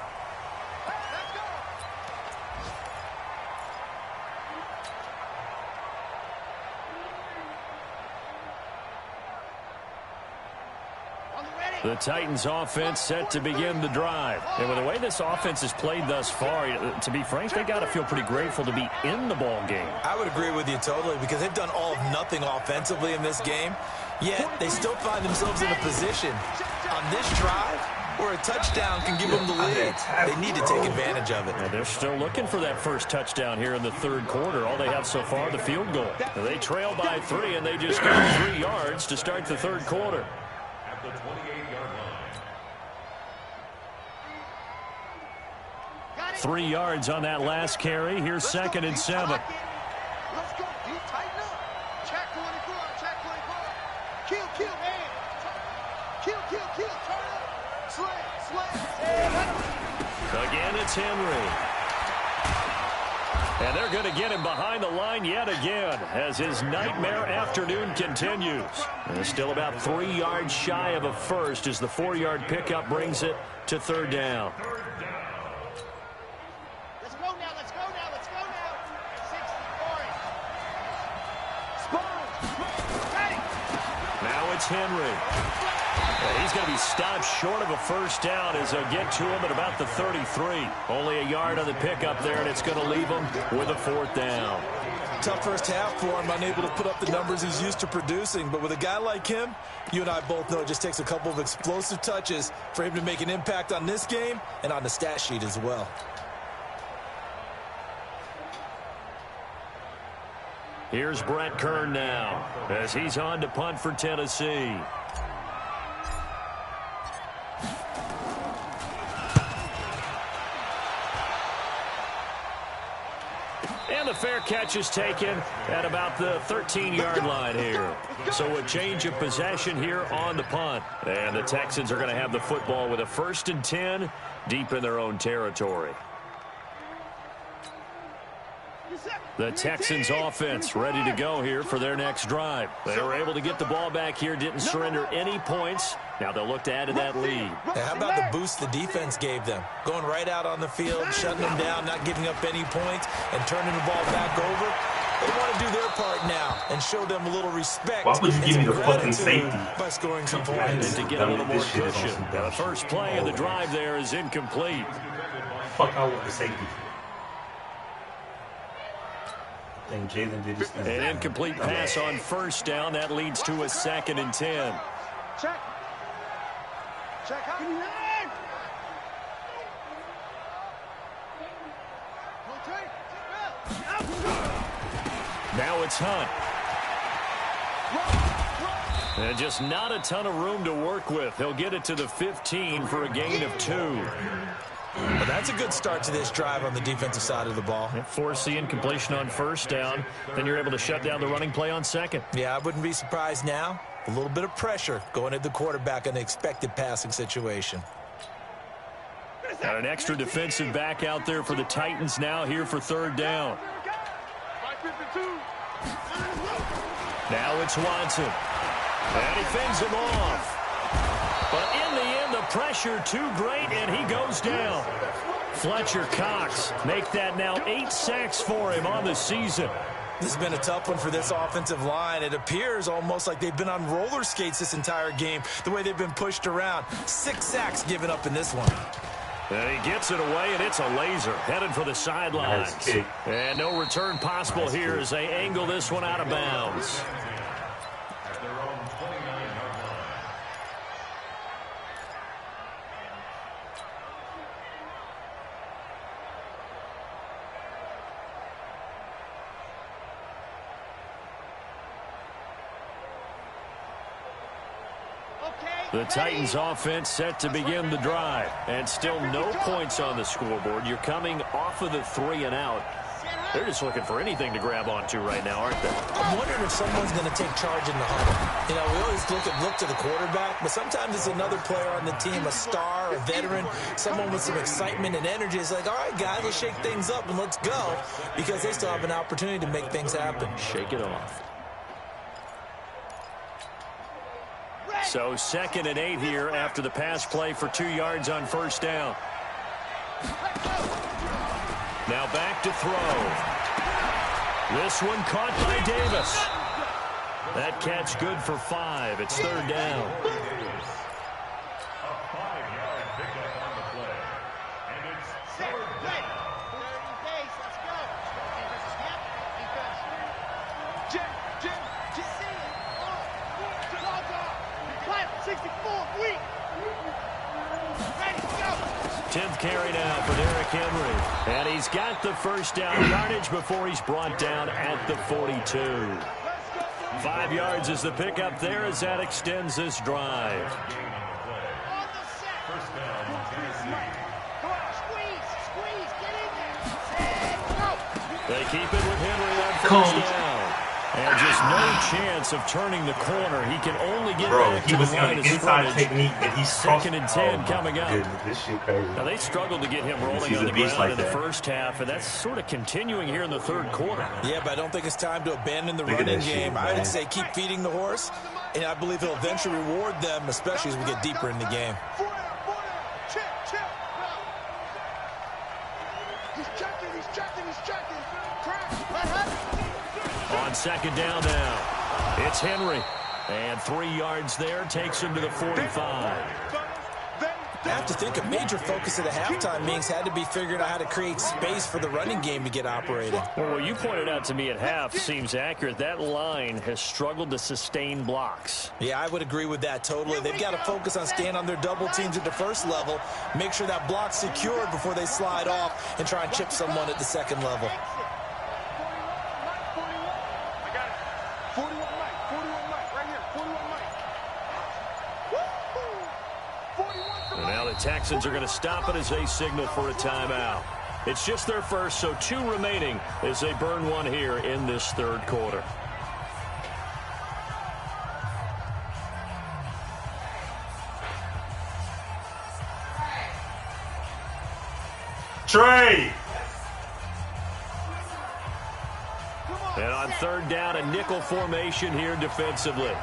The Titans offense set to begin the drive. And with the way this offense has played thus far, to be frank, they got to feel pretty grateful to be in the ball game. I would agree with you totally because they've done all of nothing offensively in this game, yet they still find themselves in a position on this drive where a touchdown can give them the lead. They need to take advantage of it. And they're still looking for that first touchdown here in the third quarter. All they have so far, the field goal. They trail by 3, and they just got 3 yards to start the third quarter. At the 28-yard line. 3 yards on that last carry. Here's 2nd and 7. Let's go, D. Tighten up. Check 24. Check 24. Kill, man. Kill. Turn up. Slam. Again, it's Henry. And they're going to get him behind the line yet again as his nightmare afternoon continues. And it's still about 3 yards shy of a first as the 4-yard pickup brings it to 3rd down. Let's go now. 60-40. Now it's Henry. And he's going to be stopped short of a first down as they'll get to him at about the 33. Only a yard on the pickup there, and it's going to leave him with a 4th down. Tough first half for him, unable to put up the numbers he's used to producing. But with a guy like him, you and I both know it just takes a couple of explosive touches for him to make an impact on this game and on the stat sheet as well. Here's Brett Kern now as he's on to punt for Tennessee. And the fair catch is taken at about the 13-yard line here. So a change of possession here on the punt. And the Texans are going to have the football with a 1st and 10 deep in their own territory. The Texans offense ready to go here for their next drive. They were able to get the ball back here, didn't surrender any points. Now they'll look to add to that lead. Now, how about the boost the defense gave them? Going right out on the field, shutting them down, not giving up any points, and turning the ball back over. They want to do their part now and show them a little respect. Why would you give me the fucking safety? By scoring some points. And to get a little more cushion. Now, the first play of the drive there is incomplete. Fuck, I want the safety. Jalen did his thing. An incomplete pass on first down. That leads to a 2nd and 10. Check. Now it's Hunt. And just not a ton of room to work with. He'll get it to the 15 for a gain of 2. But that's a good start to this drive on the defensive side of the ball. Force the incompletion on first down. Then you're able to shut down the running play on 2nd. Yeah, I wouldn't be surprised now. A little bit of pressure going at the quarterback in the expected passing situation. Got an extra defensive back out there for the Titans now here for 3rd down. Now it's Watson. And he fends him off. But in the end, the pressure too great, and he goes down. Fletcher Cox make that now 8 sacks for him on the season. This has been a tough one for this offensive line. It appears almost like they've been on roller skates this entire game, the way they've been pushed around. 6 sacks given up in this one. And he gets it away, and it's a laser headed for the sidelines. Nice. And no return possible here as they angle this one out of bounds. At their own 29-yard line. The Titans offense set to begin the drive, and still no points on the scoreboard. You're coming off of the 3 and out. They're just looking for anything to grab onto right now, aren't they? I'm wondering if someone's going to take charge in the huddle. You know, we always look to the quarterback, but sometimes it's another player on the team, a star, a veteran, someone with some excitement and energy. It's like, all right, guys, let's shake things up and let's go, because they still have an opportunity to make things happen. Shake it off. So 2nd and 8 here after the pass play for 2 yards on first down. Now back to throw. This one caught by Davis. That catch good for 5. It's 3rd down. A 5-yard pickup on the play. And it's 3rd down. Let's go. Jim. 64th week. Ready to go. 10th carry now for Derrick Henry. And he's got the first down yardage before he's brought down at the 42. 5 yards is the pickup there as that extends this drive. On the set. First down, Tennessee. Come on, squeeze, get in there. Set, go. They keep it with Henry on first down. And just no chance of turning the corner. He can only get back he to was the on line the of inside scrimmage. technique, and he's 2nd and 10 coming up. Goodness, this shit crazy. Now, they struggled to get him rolling on the ground in the first half, and that's sort of continuing here in the 3rd quarter. Yeah, but I don't think it's time to abandon the running game. I would say keep feeding the horse, and I believe he'll eventually reward them, especially as we get deeper in the game. Check. He's checking. On 2nd down now, it's Henry. And 3 yards there takes him to the 45. I have to think a major focus of the halftime meetings had to be figuring out how to create space for the running game to get operating. Well, what you pointed out to me at half seems accurate. That line has struggled to sustain blocks. Yeah, I would agree with that totally. They've got to focus on staying on their double teams at the first level, make sure that block's secured before they slide off and try and chip someone at the second level. And now the Texans are going to stop it as they signal for a timeout. It's just their first, so 2 remaining as they burn one here in this 3rd quarter. Trey! And on 3rd down, a nickel formation here defensively.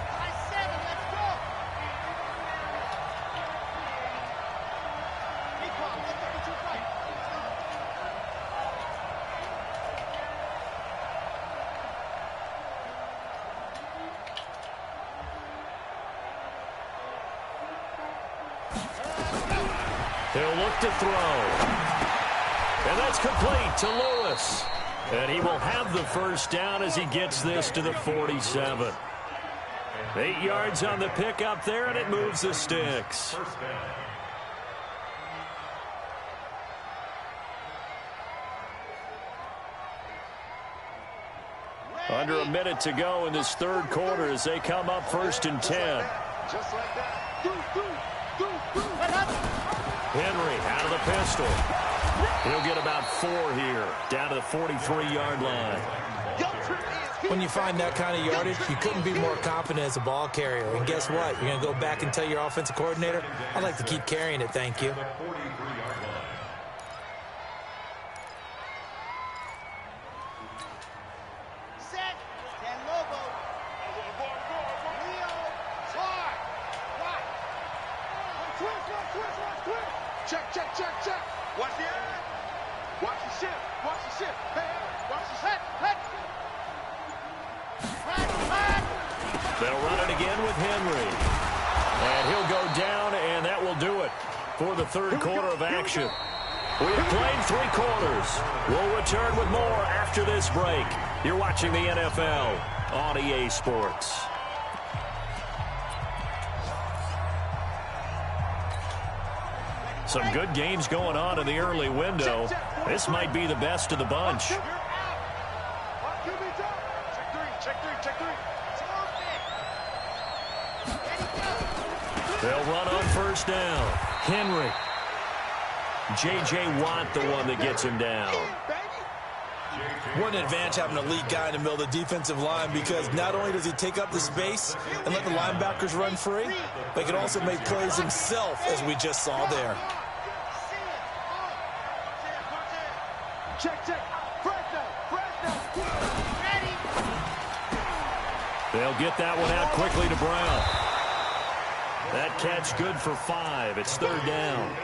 He'll look to throw. And that's complete to Lewis. And he will have the first down as he gets this to the 47. 8 yards on the pickup there, and it moves the sticks. Under a minute to go in this 3rd quarter as they come up 1st and 10. Just like that. Henry out of the pistol. He'll get about 4 here, down to the 43-yard line. When you find that kind of yardage, you couldn't be more confident as a ball carrier. And guess what? You're going to go back and tell your offensive coordinator, I'd like to keep carrying it, thank you. Set. Ten Lobo. Leo. Hard. Right. Twist. Check. Watch the eye. Watch the shift. Watch the shift. Hey, watch the shift. They'll run it again with Henry. And he'll go down, and that will do it for the third quarter of action. We have played 3 quarters. We'll return with more after this break. You're watching the NFL on EA Sports. Some good games going on in the early window. This might be the best of the bunch. Check 3. They'll run on first down. Henry. J.J. Watt, the one that gets him down. What an advantage having a elite guy in the middle of the defensive line, because not only does he take up the space and let the linebackers run free, but he can also make plays himself, as we just saw there. Check. They'll get that one out quickly to Brown. That catch good for 5. It's third down.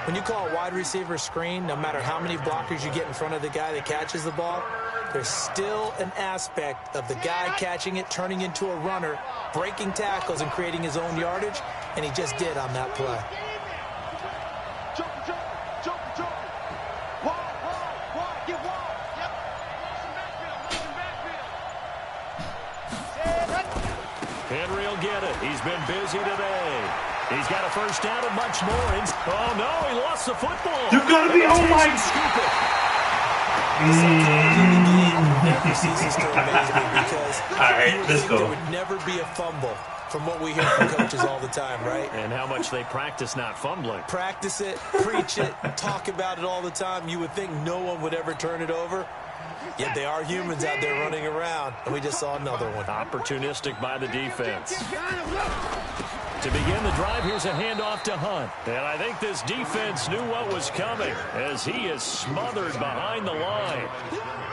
When you call a wide receiver screen, no matter how many blockers you get in front of the guy that catches the ball, there's still an aspect of the guy catching it, turning into a runner, breaking tackles and creating his own yardage, and he just did on that play. Henry will get it. He's been busy today. He's got a first down and much more. Oh, no, he lost the football. You're going to be, oh, my. Scoop it. All right, let's go. There would never be a fumble from what we hear from coaches all the time, right? And how much they practice not fumbling. Practice it, preach it, talk about it all the time. You would think no one would ever turn it over. Yet they are humans out there running around, and we just saw another one. Opportunistic by the defense. To begin the drive, here's a handoff to Hunt. And I think this defense knew what was coming as he is smothered behind the line.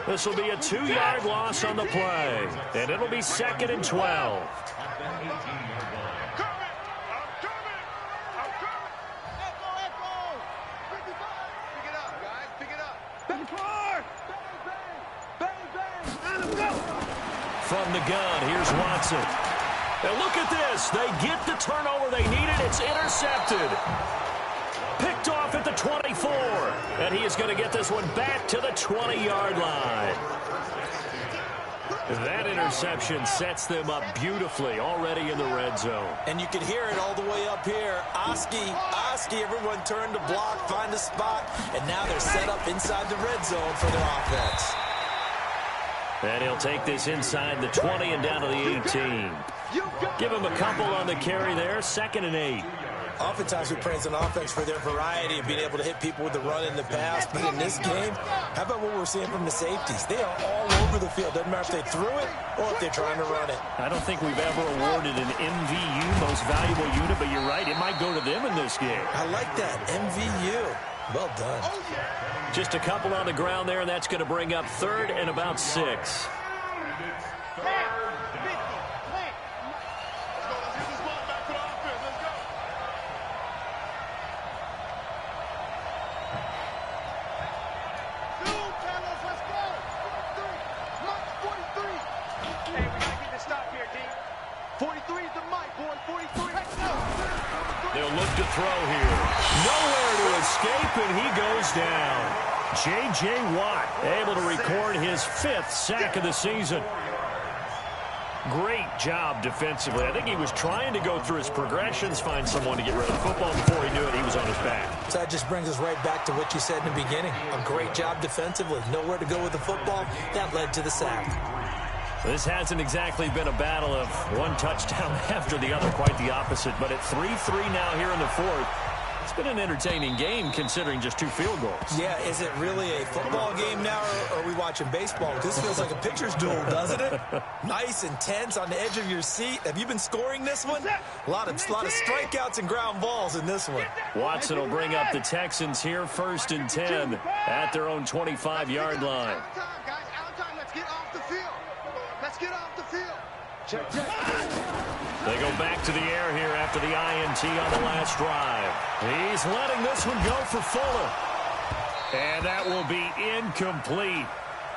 This will be a 2-yard loss on the play, and it'll be 2nd and 12. From the gun, here's Watson. And look at this. They get the turnover they needed. It's intercepted. Picked off at the 24. And he is going to get this one back to the 20-yard line. That interception sets them up beautifully already in the red zone. And you can hear it all the way up here. Oski, everyone turned to block, find a spot, and now they're set up inside the red zone for their offense. And he'll take this inside the 20 and down to the 18. Give him a couple on the carry there, 2nd and 8. Oftentimes we praise an offense for their variety of being able to hit people with the run and the pass. But in this game, how about what we're seeing from the safeties? They are all over the field. Doesn't matter if they threw it or if they're trying to run it. I don't think we've ever awarded an MVU, most valuable unit, but you're right. It might go to them in this game. I like that, MVU. Well done. Just a couple on the ground there, and that's going to bring up 3rd and about 6. They'll look to throw here. Nowhere to escape, and he goes down. J.J. Watt able to record his 5th sack of the season. Great job defensively. I think he was trying to go through his progressions, find someone to get rid of the football. Before he knew it, he was on his back. So that just brings us right back to what you said in the beginning. A great job defensively. Nowhere to go with the football. That led to the sack. This hasn't exactly been a battle of one touchdown after the other, quite the opposite. But at 3-3 now here in the 4th, it's been an entertaining game considering just 2 field goals. Yeah, is it really a football game now, or are we watching baseball? This feels like a pitcher's duel, doesn't it? Nice and tense on the edge of your seat. Have you been scoring this one? A lot of strikeouts and ground balls in this one. Watson will bring up the Texans here, 1st and 10 at their own 25-yard line. They go back to the air here after the INT on the last drive. He's letting this one go for Fuller. And that will be incomplete.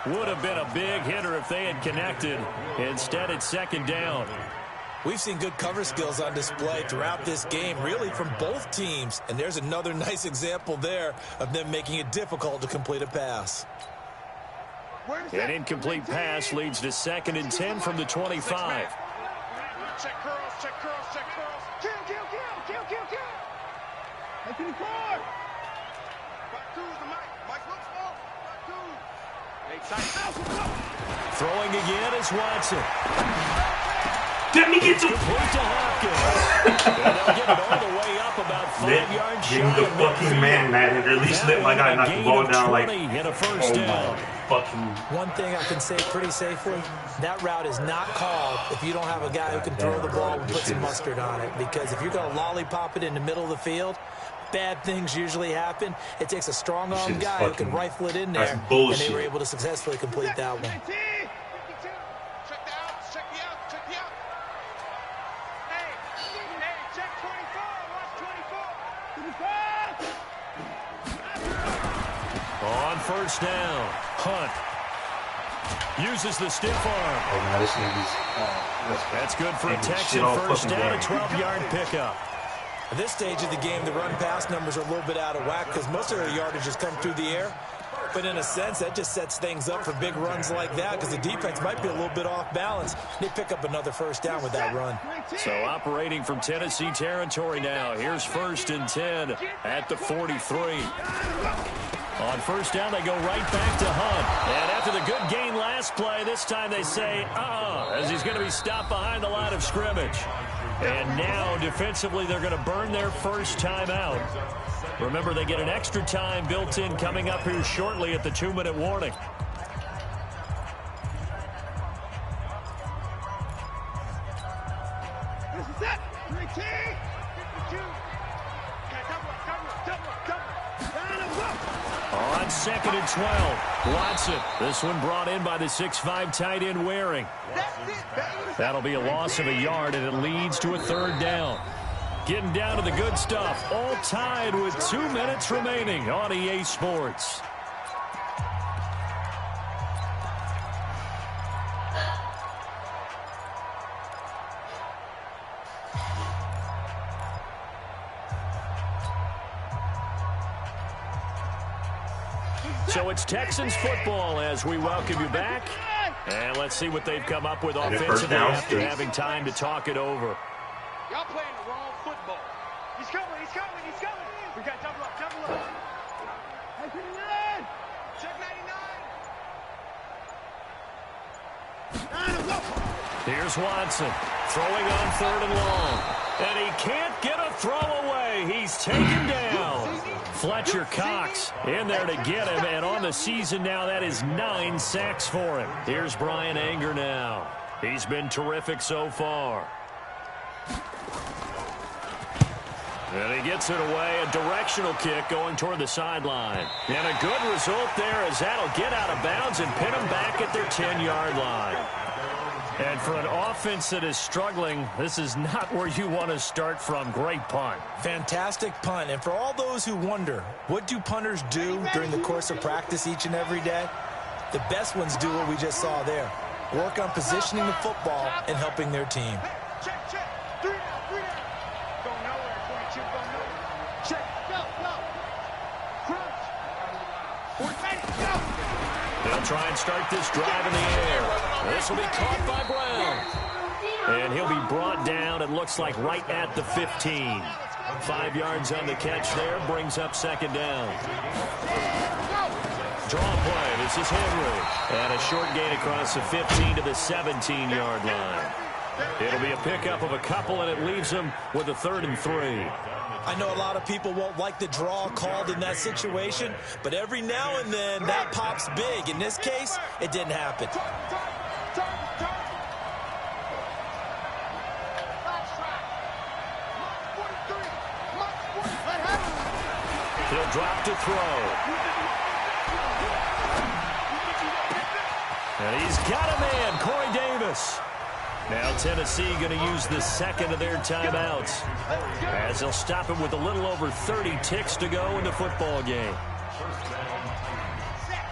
Would have been a big hitter if they had connected. Instead, it's second down. We've seen good cover skills on display throughout this game, really from both teams. And there's another nice example there of them making it difficult to complete a pass. An incomplete pass leads to 2nd and 10 from the 25. Check curls, check curls, check curls. Kill, kill, kill, kill, kill, kill. Back to the court. Back to the mic. Mike looks small. Back to. Hey, tight. Throwing again is Watson. Let me get to Complete to Hopkins. And they'll get it all the way up about 5 yards shy. Give the fucking man, Madden. At least let my guy knock the ball down like, and a first down. Fucking. One thing I can say pretty safely, that route is not called if you don't have a guy who can throw the ball and put some mustard on it. Because if you're going to lollipop it in the middle of the field, bad things usually happen. It takes a strong-armed guy who can rifle it in there, and they were able to successfully complete that one. On first down, Hunt uses the stiff arm. Oh, man, this nigga's, that's good for a Texan first down, a 12-yard pickup. At this stage of the game, the run-pass numbers are a little bit out of whack because most of their yardage has come through the air. But in a sense, that just sets things up for big runs like that because the defense might be a little bit off balance. They pick up another first down with that run. So operating from Tennessee territory now. Here's 1st and 10 at the 43. On first down, they go right back to Hunt. And after the good gain last play, this time they say, as he's going to be stopped behind the line of scrimmage. And now, defensively, they're going to burn their first time out. Remember, they get an extra time built in coming up here shortly at the 2-minute warning. This is it. 3T. 52. On 2nd and 12, Watson. This one brought in by the 6'5" tight end Waring. That'll be a loss of a yard, and it leads to a 3rd down. Getting down to the good stuff, all tied with 2 minutes remaining on EA Sports. So it's Texans football as we welcome you back. And let's see what they've come up with offensively after having time to talk it over. Y'all playing the wrong football. He's coming, he's coming, he's coming. We got double up, double up. Check 99. Check 99. Here's Watson throwing on 3rd and long. And he can't get a throw away. He's taken down. Fletcher Cox in there to get him. And on the season now, that is 9 sacks for him. Here's Brian Anger now. He's been terrific so far. And he gets it away, a directional kick going toward the sideline. And a good result there as that'll get out of bounds and pin them back at their 10-yard line. And for an offense that is struggling, this is not where you want to start from. Great punt. Fantastic punt. And for all those who wonder, what do punters do during the course of practice each and every day? The best ones do what we just saw there. Work on positioning the football and helping their team. Check, check. 3 down, 3 down. Go nowhere, 22, go nowhere. Check, go, go. Crunch. 40 minutes, go. They'll try and start this drive in the air. This will be caught by Brown. And he'll be brought down, it looks like, right at the 15. 5 yards on the catch there, brings up 2nd down. Draw play, this is Henry. And a short gain across the 15 to the 17-yard line. It'll be a pickup of a couple, and it leaves them with a 3rd and 3. I know a lot of people won't like the draw called in that situation, but every now and then that pops big. In this case, it didn't happen. He'll drop to throw. And he's got a man, Corey Davis. Now Tennessee going to use the 2nd of their timeouts as they'll stop him with a little over 30 ticks to go in the football game.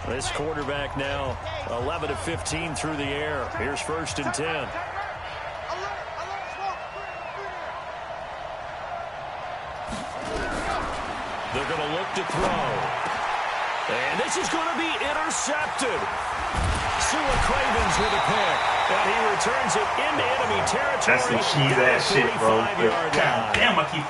This quarterback now 11 of 15 through the air. Here's 1st and 10. They're going to look to throw. And this is going to be intercepted. Sua Cravens with a pick. And he returns it into enemy territory. That's some cheese-ass shit, bro. God damn, I keep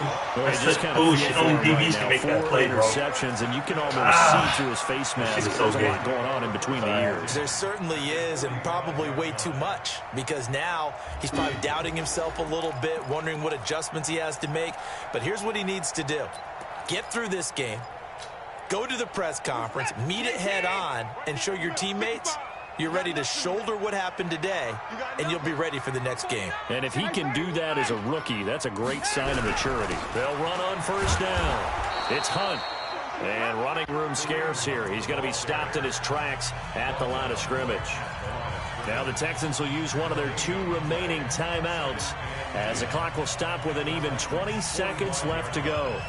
that's such bullshit. Only DBs can make that play, bro. Interceptions, and you can almost see through his face mask. There's a lot going on in between the ears. There certainly is, and probably way too much, because now he's probably doubting himself a little bit, wondering what adjustments he has to make. But here's what he needs to do. Get through this game, go to the press conference, meet it head on, and show your teammates you're ready to shoulder what happened today, and you'll be ready for the next game. And if he can do that as a rookie, that's a great sign of maturity. They'll run on 1st down. It's Hunt. And running room scarce here. He's going to be stopped in his tracks at the line of scrimmage. Now the Texans will use one of their 2 remaining timeouts as the clock will stop with an even 20 seconds left to go.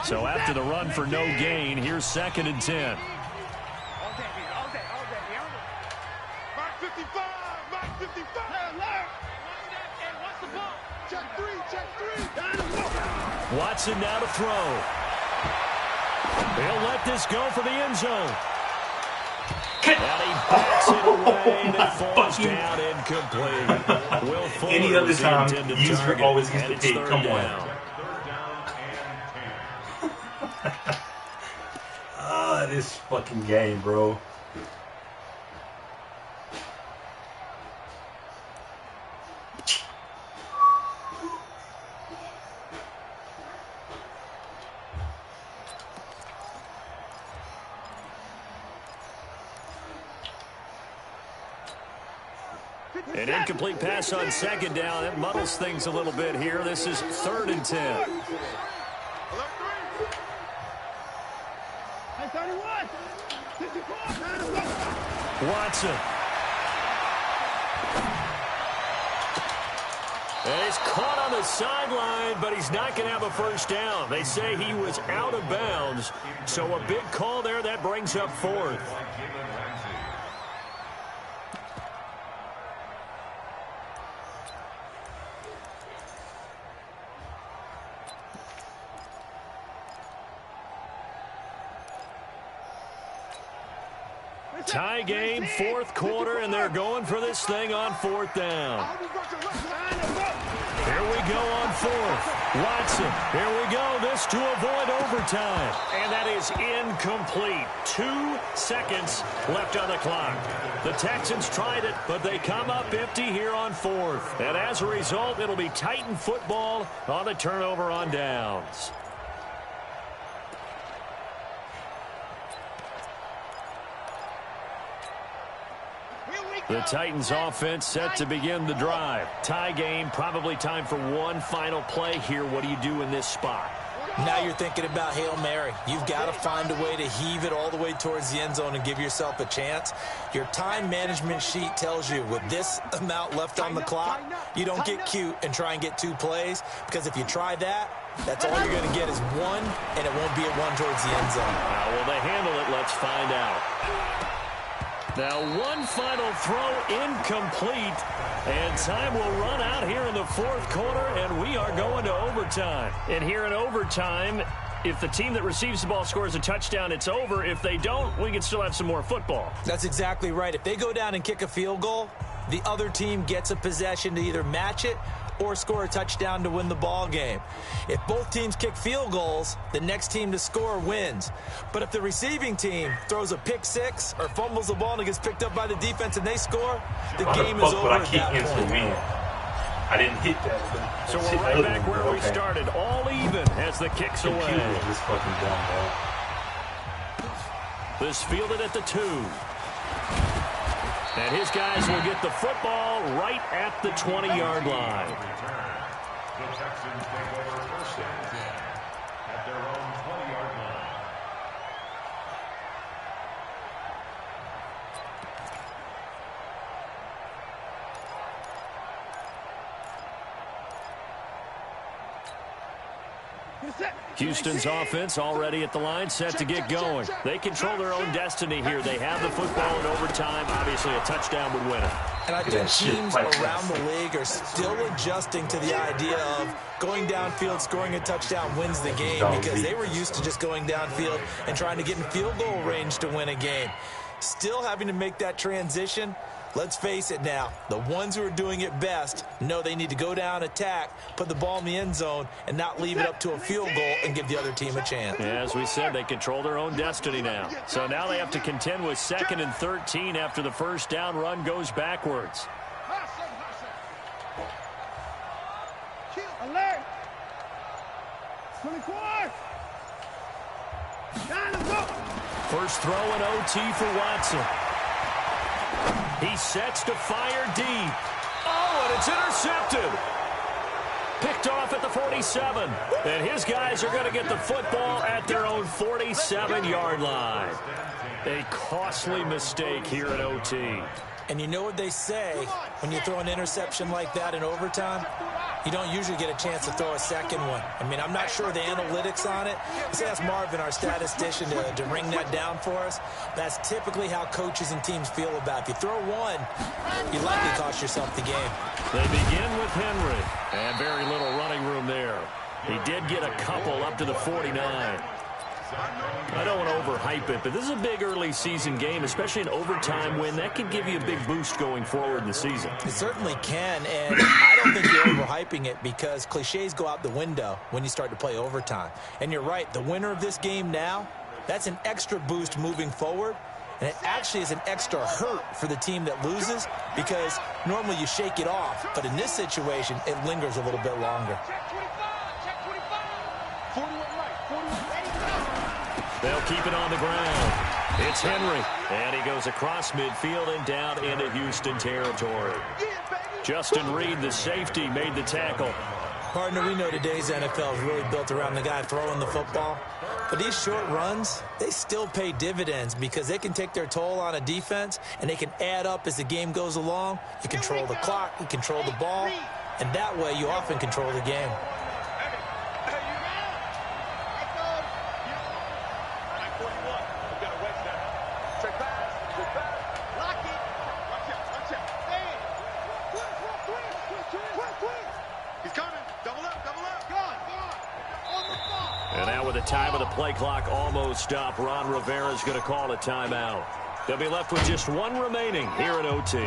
So after the run for no gain, here's 2nd and 10. Watson now to throw. He'll let this go for the end zone. And he backs it away and it falls down incomplete. Will Fuller any other time, user always gets the pick. Come on. This fucking game, bro. An incomplete pass on 2nd down. It muddles things a little bit here. This is 3rd and 10. Watson. And he's caught on the sideline, but he's not going to have a 1st down. They say he was out of bounds. So a big call there. That brings up 4th. Tie game, 4th quarter, and they're going for this thing on 4th down. Here we go on 4th. Watson, here we go. This to avoid overtime. And that is incomplete. 2 seconds left on the clock. The Texans tried it, but they come up empty here on 4th. And as a result, it'll be Titan football on the turnover on downs. The Titans offense set to begin the drive. Tie game, probably time for one final play here. What do you do in this spot? Now you're thinking about Hail Mary. You've got to find a way to heave it all the way towards the end zone and give yourself a chance. Your time management sheet tells you with this amount left on the clock, you don't get cute and try and get 2 plays, because if you try that, that's all you're going to get is 1, and it won't be a 1 towards the end zone. Will they handle it? Let's find out. Now, one final throw incomplete, and time will run out here in the 4th quarter, and we are going to overtime. And here in overtime, if the team that receives the ball scores a touchdown, it's over. If they don't, we can still have some more football. That's exactly right. If they go down and kick a field goal, the other team gets a possession to either match it or score a touchdown to win the ball game. If both teams kick field goals, the next team to score wins. But if the receiving team throws a pick 6 or fumbles the ball and it gets picked up by the defense and they score, the game is over at that point. I didn't hit that. So we're right back where we started, all even as the kicks away. This fielded at the 2. And his guys will get the football right at the 20-yard line. The Texans take over 1st and 10 at their own 20-yard line. Houston's offense already at the line, set to get going. They control their own destiny here. They have the football in overtime. Obviously, a touchdown would win it. And I think teams around the league are still adjusting to the idea of going downfield, scoring a touchdown wins the game, because they were used to just going downfield and trying to get in field goal range to win a game. Still having to make that transition. Let's face it now, the ones who are doing it best know they need to go down, attack, put the ball in the end zone, and not leave it up to a field goal and give the other team a chance. As we said, they control their own destiny now. So now they have to contend with 2nd and 13 after the first down run goes backwards. Alert! 24! First throw and OT for Watson. He sets to fire deep. Oh, and it's intercepted. Picked off at the 47. And his guys are going to get the football at their own 47-yard line. A costly mistake here at OT. And you know what they say, when you throw an interception like that in overtime, you don't usually get a chance to throw a second one. I mean, I'm not sure the analytics on it. Let's ask Marvin, our statistician, to ring that down for us. That's typically how coaches and teams feel about it. If you throw one, you likely cost yourself the game. They begin with Henry, and very little running room there. He did get a couple up to the 49. I don't want to overhype it, but this is a big early season game, especially an overtime win. That could give you a big boost going forward in the season. It certainly can, and I don't think you're overhyping it, because cliches go out the window when you start to play overtime. And you're right, the winner of this game now, that's an extra boost moving forward, and it actually is an extra hurt for the team that loses, because normally you shake it off, but in this situation, it lingers a little bit longer. They'll keep it on the ground. It's Henry, and he goes across midfield and down into Houston territory. Justin Reed, the safety, made the tackle. Partner, we know today's NFL is really built around the guy throwing the football. But these short runs, they still pay dividends, because they can take their toll on a defense, and they can add up as the game goes along. You control the clock, you control the ball, and that way you often control the game. And now with the time of the play clock almost up, Ron Rivera is going to call a timeout. They'll be left with just one remaining here at OT.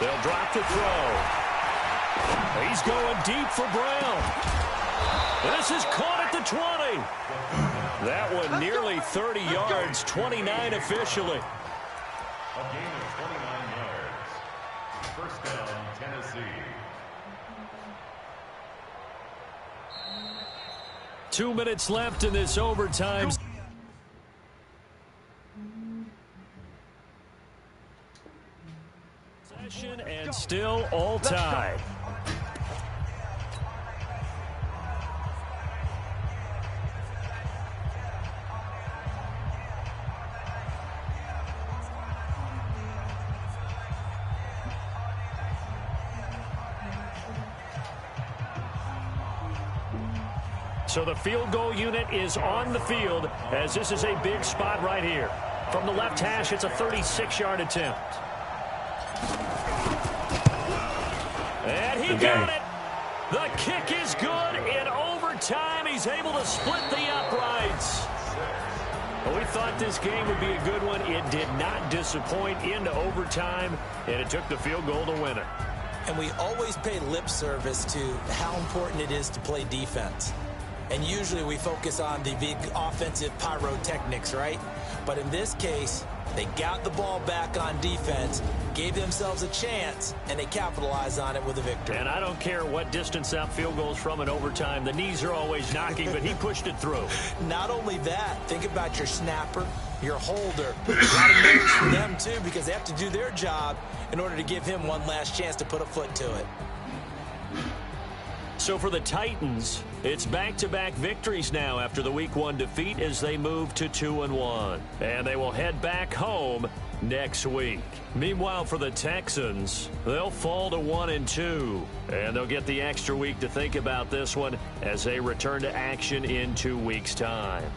They'll drop the throw. He's going deep for Brown. This is caught at the 20. That one nearly 30 yards, 29 officially. A gain of 29 yards. First down, Tennessee. 2 minutes left in this overtime. And still all tied. So the field goal unit is on the field, as this is a big spot right here. From the left hash, it's a 36-yard attempt. And he got it. The kick is good. In overtime, he's able to split the uprights. Well, we thought this game would be a good one. It did not disappoint into overtime, and it took the field goal to win it. And we always pay lip service to how important it is to play defense. And usually we focus on the big offensive pyrotechnics, right? But in this case, they got the ball back on defense, gave themselves a chance, and they capitalized on it with a victory. And I don't care what distance that field goes from in overtime. The knees are always knocking, but he pushed it through. Not only that, think about your snapper, your holder. A lot of nerves for them, too, because they have to do their job in order to give him one last chance to put a foot to it. So for the Titans, it's back-to-back victories now after the Week 1 defeat as they move to 2-1. And they will head back home next week. Meanwhile, for the Texans, they'll fall to 1-2. And they'll get the extra week to think about this one as they return to action in 2 weeks' time.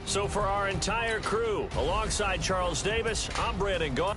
So for our entire crew, alongside Charles Davis, I'm Brandon Gaw.